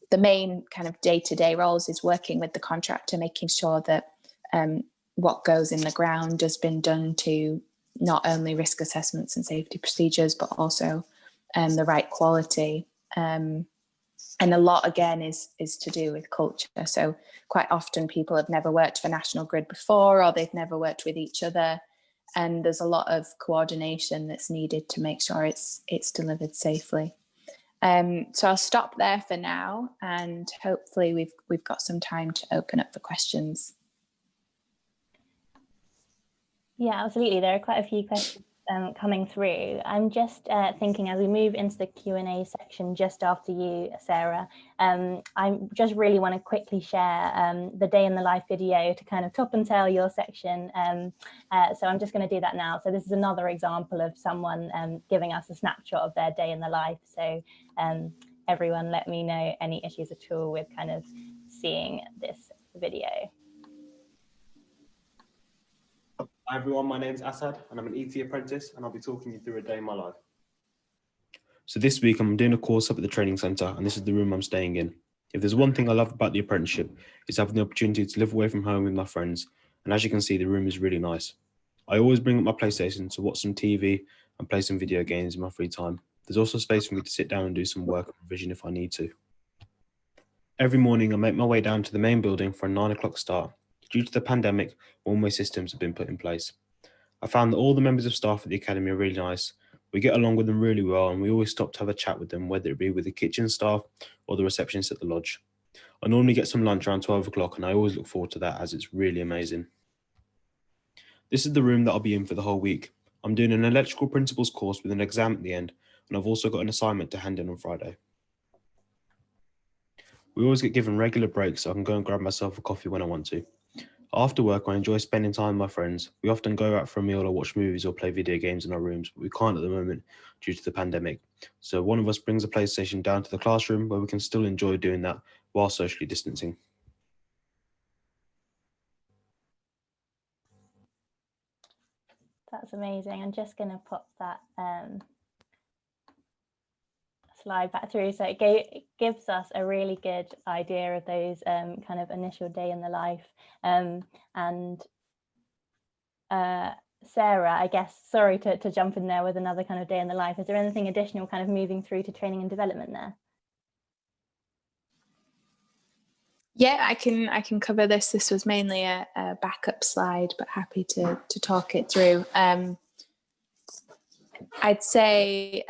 The main kind of day-to-day roles is working with the contractor, making sure that what goes in the ground has been done to not only risk assessments and safety procedures, but also the right quality. And a lot, again, is to do with culture. So quite often people have never worked for National Grid before, or they've never worked with each other. And there's a lot of coordination that's needed to make sure it's delivered safely. So I'll stop there for now, and hopefully we've got some time to open up for questions. Yeah, absolutely. There are quite a few questions coming through. I'm just thinking, as we move into the Q&A section just after you, Sarah, I just really want to quickly share the day in the life video to kind of top and tail your section. So I'm just going to do that now. So this is another example of someone giving us a snapshot of their day in the life. So everyone, let me know any issues at all with kind of seeing this video. Hi everyone, my name's Asad and I'm an ET apprentice, and I'll be talking you through a day in my life. So this week I'm doing a course up at the training centre, and this is the room I'm staying in. If there's one thing I love about the apprenticeship, it's having the opportunity to live away from home with my friends, and as you can see, the room is really nice. I always bring up my PlayStation to watch some TV and play some video games in my free time. There's also space for me to sit down and do some work and revision if I need to. Every morning I make my way down to the main building for a 9 o'clock start. Due to the pandemic, one-way systems have been put in place. I found that all the members of staff at the academy are really nice. We get along with them really well, and we always stop to have a chat with them, whether it be with the kitchen staff or the receptionist at the lodge. I normally get some lunch around 12 o'clock, and I always look forward to that as it's really amazing. This is the room that I'll be in for the whole week. I'm doing an electrical principles course with an exam at the end, and I've also got an assignment to hand in on Friday. We always get given regular breaks, so I can go and grab myself a coffee when I want to. After work, I enjoy spending time with my friends. We often go out for a meal or watch movies or play video games in our rooms, but we can't at the moment due to the pandemic. So one of us brings a PlayStation down to the classroom where we can still enjoy doing that while socially distancing. That's amazing. I'm just going to pop that slide back through. So it gives us a really good idea of those kind of initial day in the life. Sarah, I guess, sorry to jump in there with another kind of day in the life. Is there anything additional kind of moving through to training and development there? Yeah, I can cover this. This was mainly a backup slide, but happy to talk it through. I'd say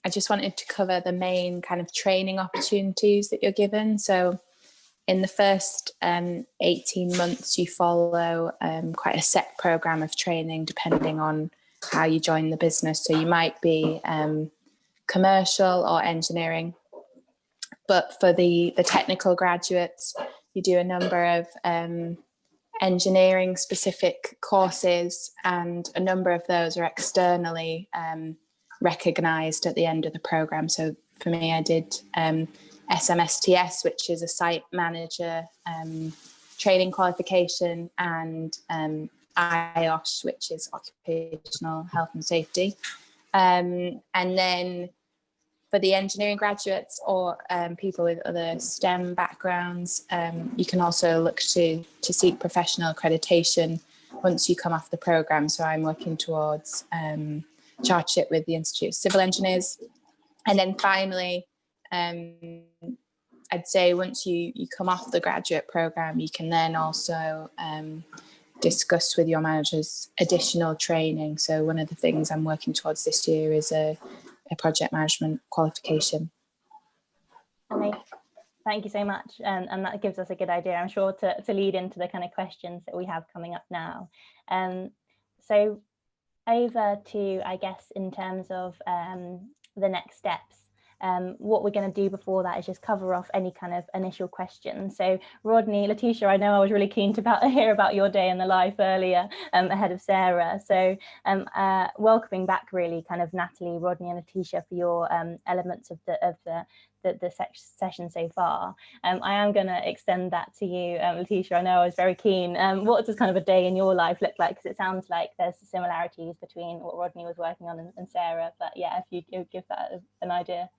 I just wanted to cover the main kind of training opportunities that you're given. So in the first 18 months, you follow quite a set program of training depending on how you join the business. So you might be commercial or engineering. But for the technical graduates, you do a number of engineering specific courses, and a number of those are externally recognised at the end of the programme. So for me, I did SMSTS, which is a site manager training qualification, and IOSH, which is occupational health and safety. And then for the engineering graduates or people with other STEM backgrounds, you can also look to seek professional accreditation once you come off the programme. So I'm working towards chartership with the Institute of Civil Engineers. And then finally, I'd say once you come off the graduate programme, you can then also discuss with your managers additional training. So one of the things I'm working towards this year is a project management qualification. Amazing. Thank you so much. And that gives us a good idea, I'm sure, to lead into the kind of questions that we have coming up now. So over to, I guess, in terms of the next steps. What we're going to do before that is just cover off any kind of initial questions. So Rodney, Letitia, I know I was really keen to hear about your day in the life earlier ahead of Sarah. So welcoming back really kind of Natalie, Rodney and Letitia for your elements of the session so far. I am going to extend that to you, Letitia. I know I was very keen. What does kind of a day in your life look like? Because it sounds like there's similarities between what Rodney was working on and Sarah. But yeah, if you could give that an idea.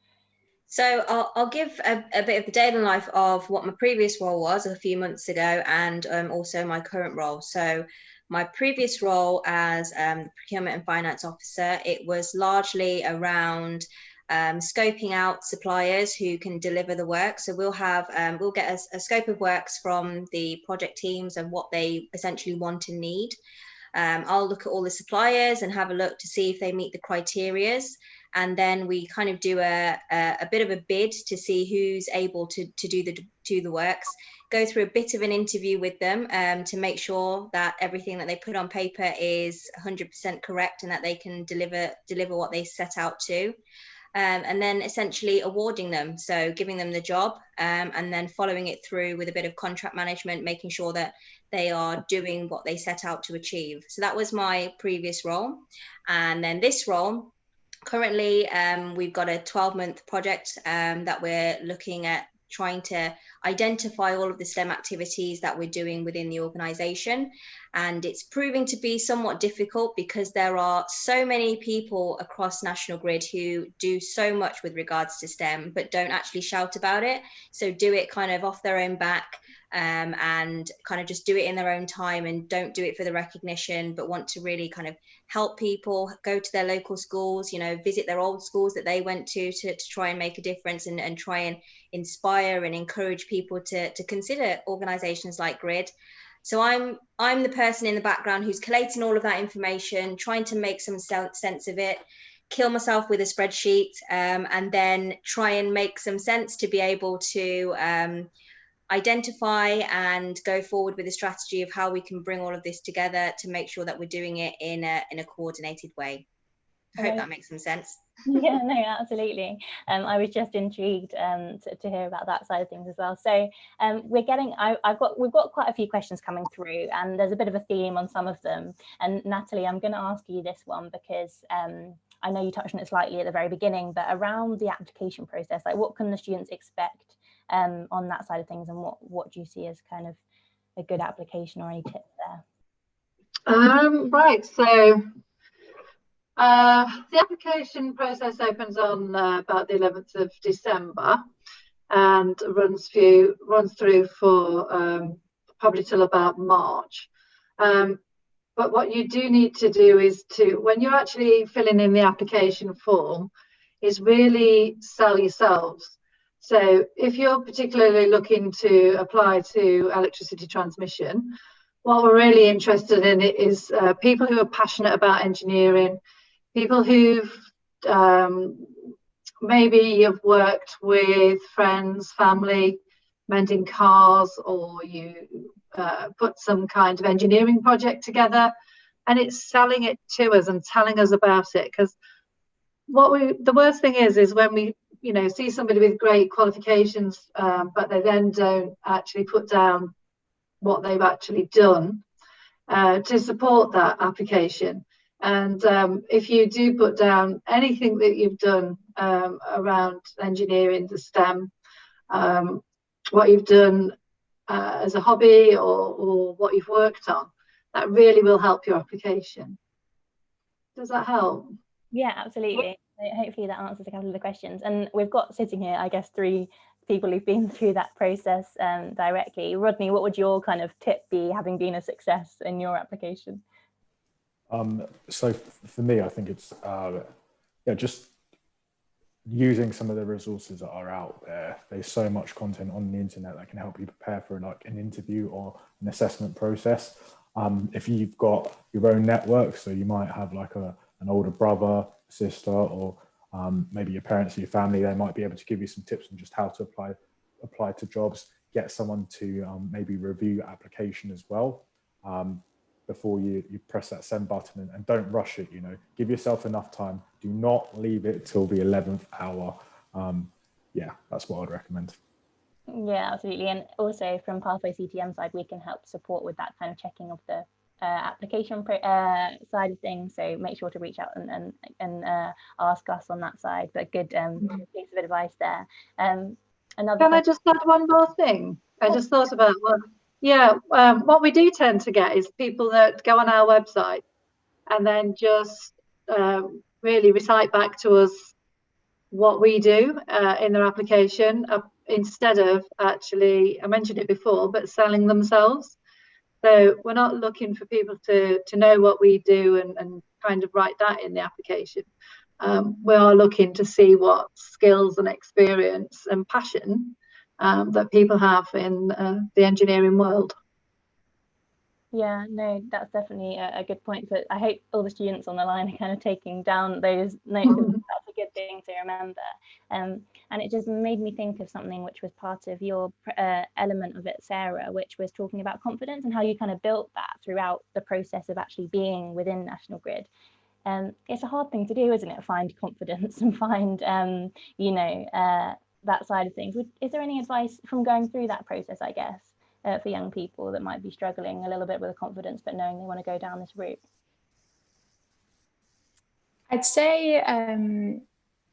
So I'll give a bit of the daily life of what my previous role was a few months ago, and also my current role. So my previous role as procurement and finance officer, it was largely around scoping out suppliers who can deliver the work. So we'll get a scope of works from the project teams and what they essentially want and need. I'll look at all the suppliers and have a look to see if they meet the criterias. And then we kind of do a bit of a bid to see who's able to do the works, go through a bit of an interview with them to make sure that everything that they put on paper is 100% correct and that they can deliver what they set out to. And then essentially awarding them, so giving them the job and then following it through with a bit of contract management, making sure that they are doing what they set out to achieve. So that was my previous role. And then this role, currently, we've got a 12-month project that we're looking at trying to identify all of the STEM activities that we're doing within the organisation. And it's proving to be somewhat difficult because there are so many people across National Grid who do so much with regards to STEM, but don't actually shout about it. So do it kind of off their own back and kind of just do it in their own time and don't do it for the recognition, but want to really kind of help people, go to their local schools, you know, visit their old schools that they went to try and make a difference and try and inspire and encourage people to consider organisations like Grid. So I'm the person in the background who's collating all of that information, trying to make some sense of it, kill myself with a spreadsheet, and then try and make some sense to be able to identify and go forward with a strategy of how we can bring all of this together to make sure that we're doing it in a coordinated way. I hope that makes some sense. Yeah, no, absolutely. I was just intrigued to hear about that side of things as well. So we've got quite a few questions coming through, and there's a bit of a theme on some of them. And Natalie, I'm going to ask you this one because I know you touched on it slightly at the very beginning, but around the application process, like what can the students expect on that side of things, and what do you see as kind of a good application or any tips there? Right, so the application process opens on about the 11th of December and runs through for probably till about March. But what you do need to do is when you're actually filling in the application form, is really sell yourselves. So if you're particularly looking to apply to electricity transmission, what we're really interested in is people who are passionate about engineering, people who've maybe you've worked with friends, family, mending cars, or you put some kind of engineering project together, and it's selling it to us and telling us about it. Because the worst thing is when we see somebody with great qualifications, but they then don't actually put down what they've actually done to support that application. And if you do put down anything that you've done around engineering, the STEM, what you've done as a hobby or what you've worked on, that really will help your application. Does that help? Yeah, absolutely. Hopefully that answers a couple of the questions. And we've got sitting here, I guess, 3 people who've been through that process directly. Rodney, what would your kind of tip be, having been a success in your application? So for me, I think it's just using some of the resources that are out there. There's so much content on the internet that can help you prepare for like an interview or an assessment process. If you've got your own network, so you might have like an older brother, sister, or maybe your parents or your family, they might be able to give you some tips on just how to apply to jobs. Get someone to maybe review your application as well before you press that send button, and don't rush it. Give yourself enough time. Do not leave it till the 11th hour. Yeah, that's what I'd recommend. Yeah, absolutely. And also from Pathway CTM side, we can help support with that kind of checking of the application side of things. So make sure to reach out and ask us on that side. But good piece of advice there. Can I just add one more thing? I just thought about one. Yeah, what we do tend to get is people that go on our website and then just really recite back to us what we do in their application, instead of actually, I mentioned it before, but selling themselves. So we're not looking for people to know what we do and kind of write that in the application. We are looking to see what skills and experience and passion that people have in the engineering world. Yeah, no, that's definitely a good point. But I hope all the students on the line are kind of taking down those notes. That's a good thing to remember. And it just made me think of something which was part of your element of it, Sarah, which was talking about confidence and how you kind of built that throughout the process of actually being within National Grid. It's a hard thing to do, isn't it? Find confidence and find, that side of things. Is there any advice from going through that process, I guess, for young people that might be struggling a little bit with the confidence, but knowing they want to go down this route? I'd say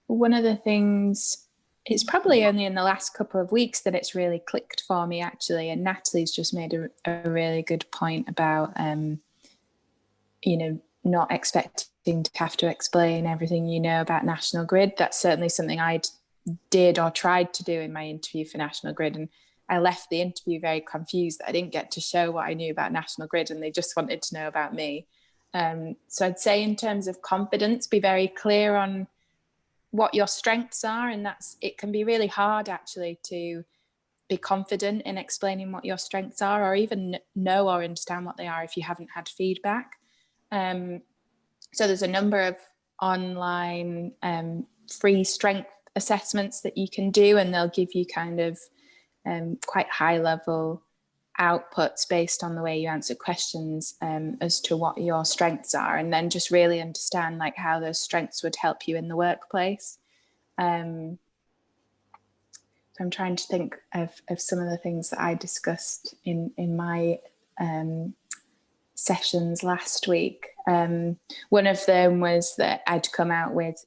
one of the things, it's probably only in the last couple of weeks that it's really clicked for me, actually. And Natalie's just made a really good point about, not expecting to have to explain everything you know about National Grid. That's certainly something I did or tried to do in my interview for National Grid. And I left the interview very confused that I didn't get to show what I knew about National Grid, and they just wanted to know about me. So I'd say in terms of confidence, be very clear on what your strengths are. And it can be really hard actually to be confident in explaining what your strengths are, or even know or understand what they are if you haven't had feedback. So there's a number of online free strength assessments that you can do, and they'll give you kind of quite high level outputs based on the way you answer questions as to what your strengths are, and then just really understand like how those strengths would help you in the workplace. So I'm trying to think of some of the things that I discussed in my sessions last week. One of them was that I'd come out with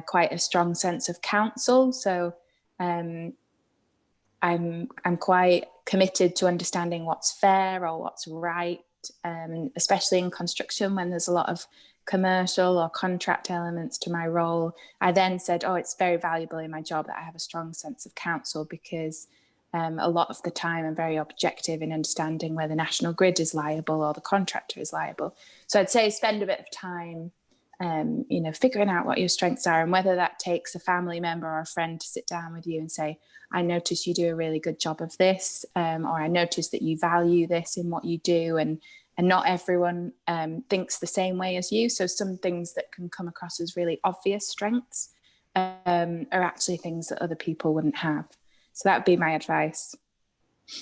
quite a strong sense of counsel. So I'm quite committed to understanding what's fair or what's right, especially in construction when there's a lot of commercial or contract elements to my role. I then said, it's very valuable in my job that I have a strong sense of counsel, because a lot of the time I'm very objective in understanding whether National Grid is liable or the contractor is liable. So I'd say spend a bit of time figuring out what your strengths are, and whether that takes a family member or a friend to sit down with you and say, I notice you do a really good job of this, or I notice that you value this in what you do, and not everyone thinks the same way as you. So some things that can come across as really obvious strengths are actually things that other people wouldn't have. So that would be my advice.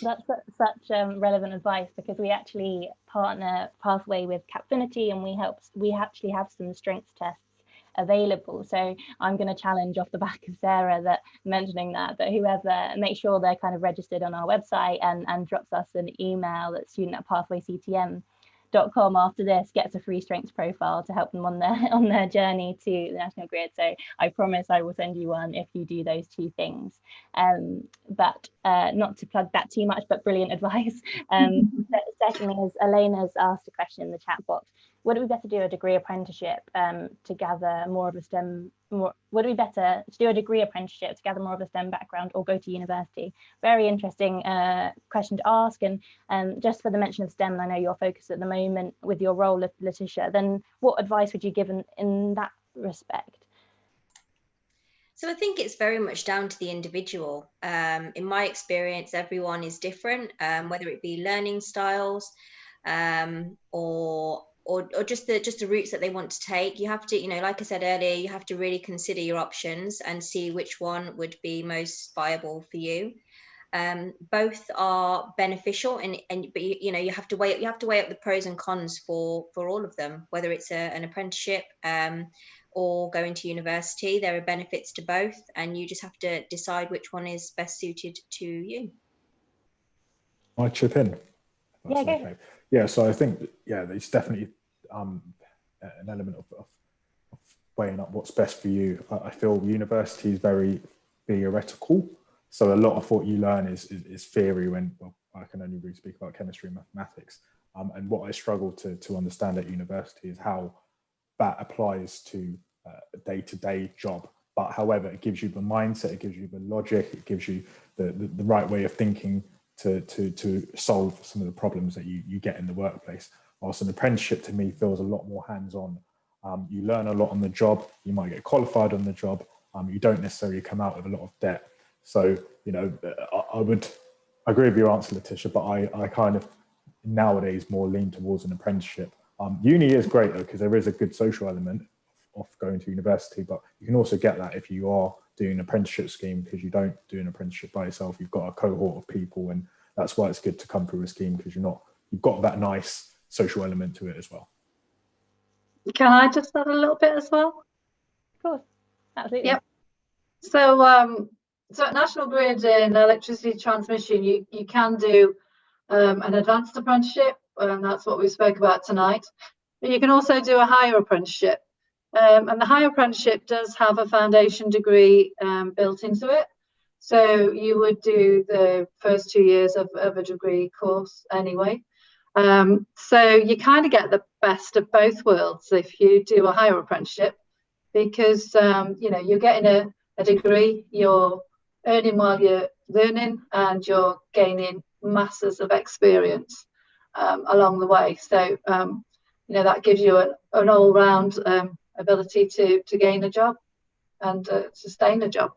That's such relevant advice, because we actually partner Pathway with Capfinity, and we actually have some strengths tests available. So I'm going to challenge off the back of Sarah that mentioning that whoever, make sure they're kind of registered on our website and drops us an email at student@pathwayctm.com after this, gets a free strengths profile to help them on their journey to the National Grid. So I promise I will send you one if you do those two things. But not to plug that too much, but brilliant advice. Secondly, as Elena's asked a question in the chat box, would it be better to do a degree apprenticeship to gather more of a STEM? Would it be better to do a degree apprenticeship to gather more of a STEM background, or go to university? Very interesting question to ask. And just for the mention of STEM, I know you're focused at the moment with your role, Letitia. Then what advice would you give in that respect? So I think it's very much down to the individual. In my experience, everyone is different, whether it be learning styles, or just the routes that they want to take. You have to, you know, like I said earlier, you have to really consider your options and see which one would be most viable for you. Both are beneficial, but you know, you have to weigh up the pros and cons for all of them, whether it's an apprenticeship or going to university. There are benefits to both, and you just have to decide which one is best suited to you. I chip in. Yeah, okay. Yeah, so I think, yeah, there's definitely an element of weighing up what's best for you. I feel university is very theoretical. So a lot of what you learn is theory when, well, I can only really speak about chemistry and mathematics. And what I struggle to understand at university is how that applies to a day-to-day job. But however, it gives you the mindset, it gives you the logic, it gives you the right way of thinking to solve some of the problems that you get in the workplace. Whilst an apprenticeship to me feels a lot more hands-on. You learn a lot on the job, you might get qualified on the job, you don't necessarily come out with a lot of debt. So, you know, I would agree with your answer, Letitia, but I kind of nowadays more lean towards an apprenticeship. Uni is great though, because there is a good social element of going to university, but you can also get that if you are doing an apprenticeship scheme, because you don't do an apprenticeship by yourself. You've got a cohort of people, and that's why it's good to come through a scheme, because you've got that nice social element to it as well. Can I just add a little bit as well? Of course, absolutely. Yep. So, so at National Grid in electricity transmission, you can do an advanced apprenticeship, and that's what we spoke about tonight. But you can also do a higher apprenticeship. And the higher apprenticeship does have a foundation degree built into it. So you would do the first 2 years of a degree course anyway. So you kind of get the best of both worlds if you do a higher apprenticeship, because you know, you're getting a degree, you're earning while you're learning, and you're gaining masses of experience along the way. So you know, that gives you an all-round ability to gain a job and sustain a job.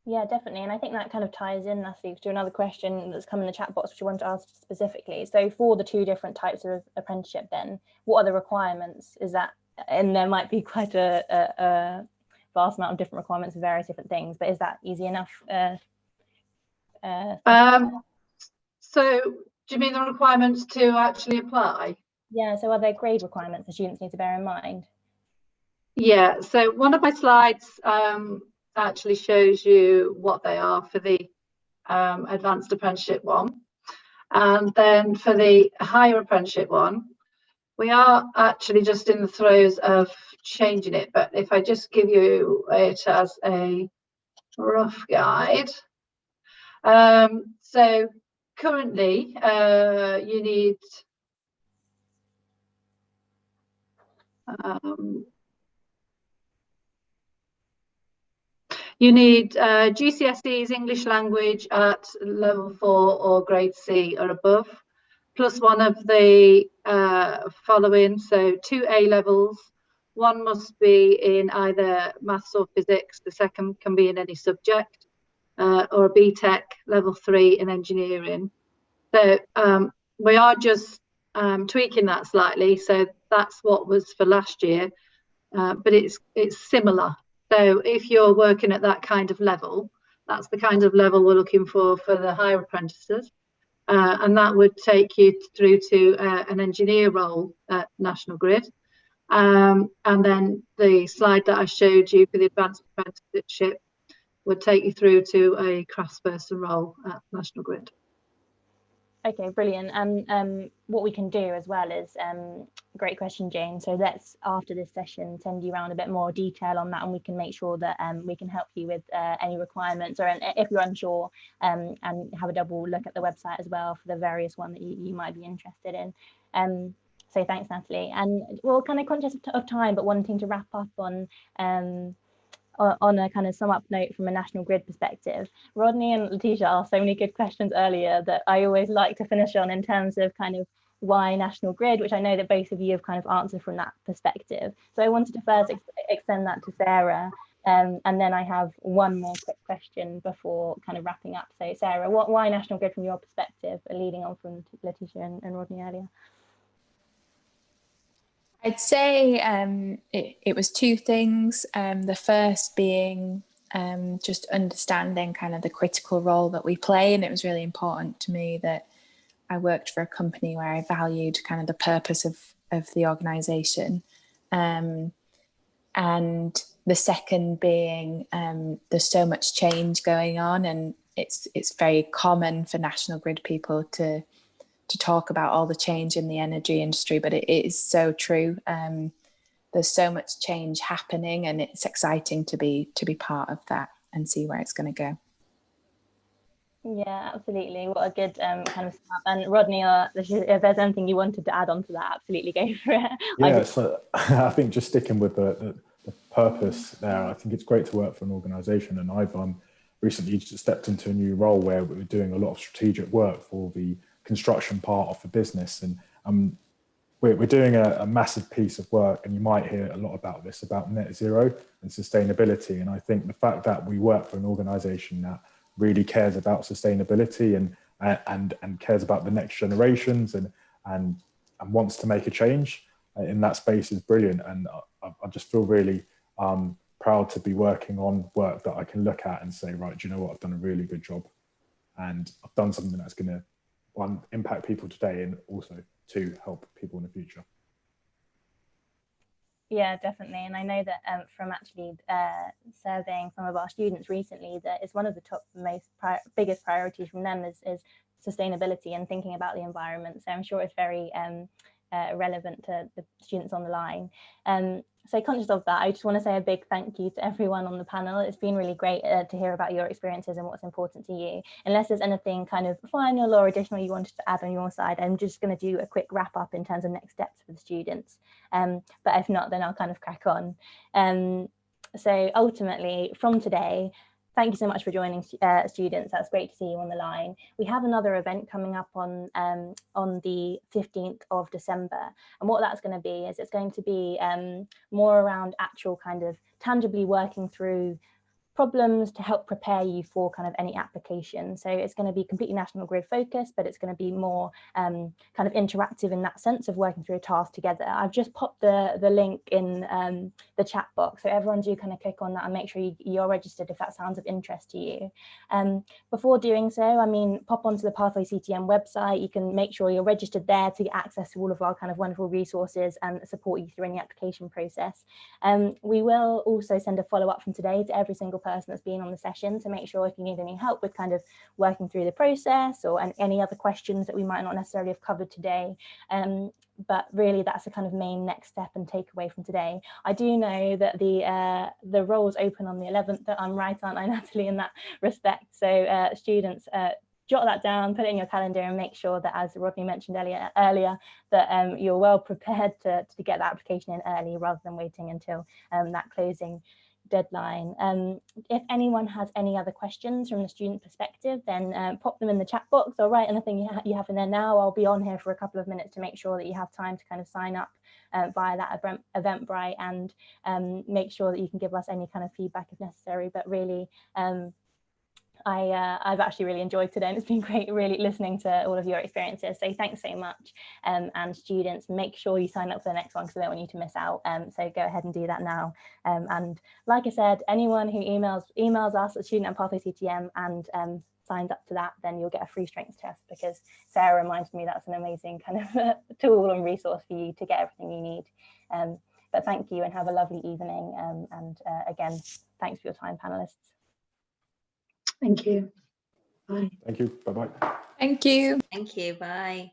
Yeah, definitely. And I think that kind of ties in, Natalie, to another question that's come in the chat box, which I wanted to ask specifically. So for the two different types of apprenticeship, then, what are the requirements? Is that, and there might be quite a vast amount of different requirements for various different things, but is that easy enough? So do you mean the requirements to actually apply? Yeah, so are there grade requirements the students need to bear in mind? Yeah, so one of my slides actually shows you what they are for the advanced apprenticeship one. And then for the higher apprenticeship one, we are actually just in the throes of changing it. But if I just give you it as a rough guide. So currently you need GCSEs English language at level 4 or grade C or above, plus one of the following. So 2 A levels, one must be in either maths or physics, the second can be in any subject, or a BTEC level 3 in engineering. So we are just tweaking that slightly. So that's what was for last year, but it's similar. So if you're working at that kind of level, that's the kind of level we're looking for the higher apprentices. And that would take you through to an engineer role at National Grid. And then the slide that I showed you for the advanced apprenticeship would take you through to a craftsperson role at National Grid. Okay, brilliant. And what we can do as well is, great question, Jane. So let's, after this session, send you around a bit more detail on that, and we can make sure that we can help you with any requirements, or if you're unsure, and have a double look at the website as well for the various one that you might be interested in. So thanks, Natalie. And we're kind of conscious of time, but wanting to wrap up on a kind of sum up note from a National Grid perspective. Rodney and Letitia asked so many good questions earlier that I always like to finish on, in terms of kind of why National Grid, which I know that both of you have kind of answered from that perspective. So I wanted to first extend that to Sarah. And then I have one more quick question before kind of wrapping up. So Sarah, why National Grid from your perspective, leading on from Letitia and Rodney earlier? I'd say it was two things. The first being just understanding kind of the critical role that we play. And it was really important to me that I worked for a company where I valued kind of the purpose of the organisation. And the second being there's so much change going on, and it's very common for National Grid people to talk about all the change in the energy industry, but it is so true. There's so much change happening, and it's exciting to be part of that and see where it's going to go. Yeah, absolutely. What a good kind of start. And Rodney, if there's anything you wanted to add on to that, absolutely go for it. Yeah, so I think just sticking with the purpose there, I think it's great to work for an organisation, and I've recently just stepped into a new role where we're doing a lot of strategic work for the construction part of the business, and we're doing a massive piece of work, and you might hear a lot about this, about net zero and sustainability. And I think the fact that we work for an organisation that really cares about sustainability and cares about the next generations and wants to make a change in that space is brilliant. And I just feel really proud to be working on work that I can look at and say, right, do you know what, I've done a really good job, and I've done something that's going to, one, impact people today, and also two, help people in the future. Yeah, definitely. And I know that from actually surveying some of our students recently, that is one of the top biggest priorities from them is sustainability and thinking about the environment. So I'm sure it's very relevant to the students on the line. So conscious of that, I just want to say a big thank you to everyone on the panel. It's been really great to hear about your experiences and what's important to you. Unless there's anything kind of final or additional you wanted to add on your side, I'm just going to do a quick wrap up in terms of next steps for the students. But if not, then I'll kind of crack on. So ultimately, from today, thank you so much for joining, students. That's great to see you on the line. We have another event coming up on the 15th of December. And what that's going to be is it's going to be more around actual kind of tangibly working through problems to help prepare you for kind of any application. So it's going to be completely National Grid focused, but it's going to be more kind of interactive in that sense of working through a task together. I've just popped the link in the chat box, so everyone do kind of click on that and make sure you're registered if that sounds of interest to you. Before doing so, I mean, pop onto the Pathway CTM website. You can make sure you're registered there to get access to all of our kind of wonderful resources and support you through any application process. We will also send a follow-up from today to every single person that's been on the session to make sure if you need any help with kind of working through the process or any other questions that we might not necessarily have covered today. But really that's the kind of main next step and takeaway from today. I do know that the roles open on the 11th. That I'm right, aren't I, Natalie, in that respect? So students, jot that down, put it in your calendar, and make sure that, as Rodney mentioned earlier, that you're well prepared to get that application in early rather than waiting until that closing deadline. If anyone has any other questions from the student perspective, then pop them in the chat box or write anything you have in there now. I'll be on here for a couple of minutes to make sure that you have time to kind of sign up via that Eventbrite, and make sure that you can give us any kind of feedback if necessary. But really, I've actually really enjoyed today, and it's been great really listening to all of your experiences. So thanks so much. And students, make sure you sign up for the next one because I don't want you to miss out. So go ahead and do that now. And like I said, anyone who emails us at student@pathway.ctm and signs up to that, then you'll get a free strengths test, because Sarah reminded me that's an amazing kind of tool and resource for you to get everything you need. But thank you and have a lovely evening. And again, thanks for your time, panelists. Thank you. Bye. Thank you. Bye-bye. Thank you. Thank you. Bye.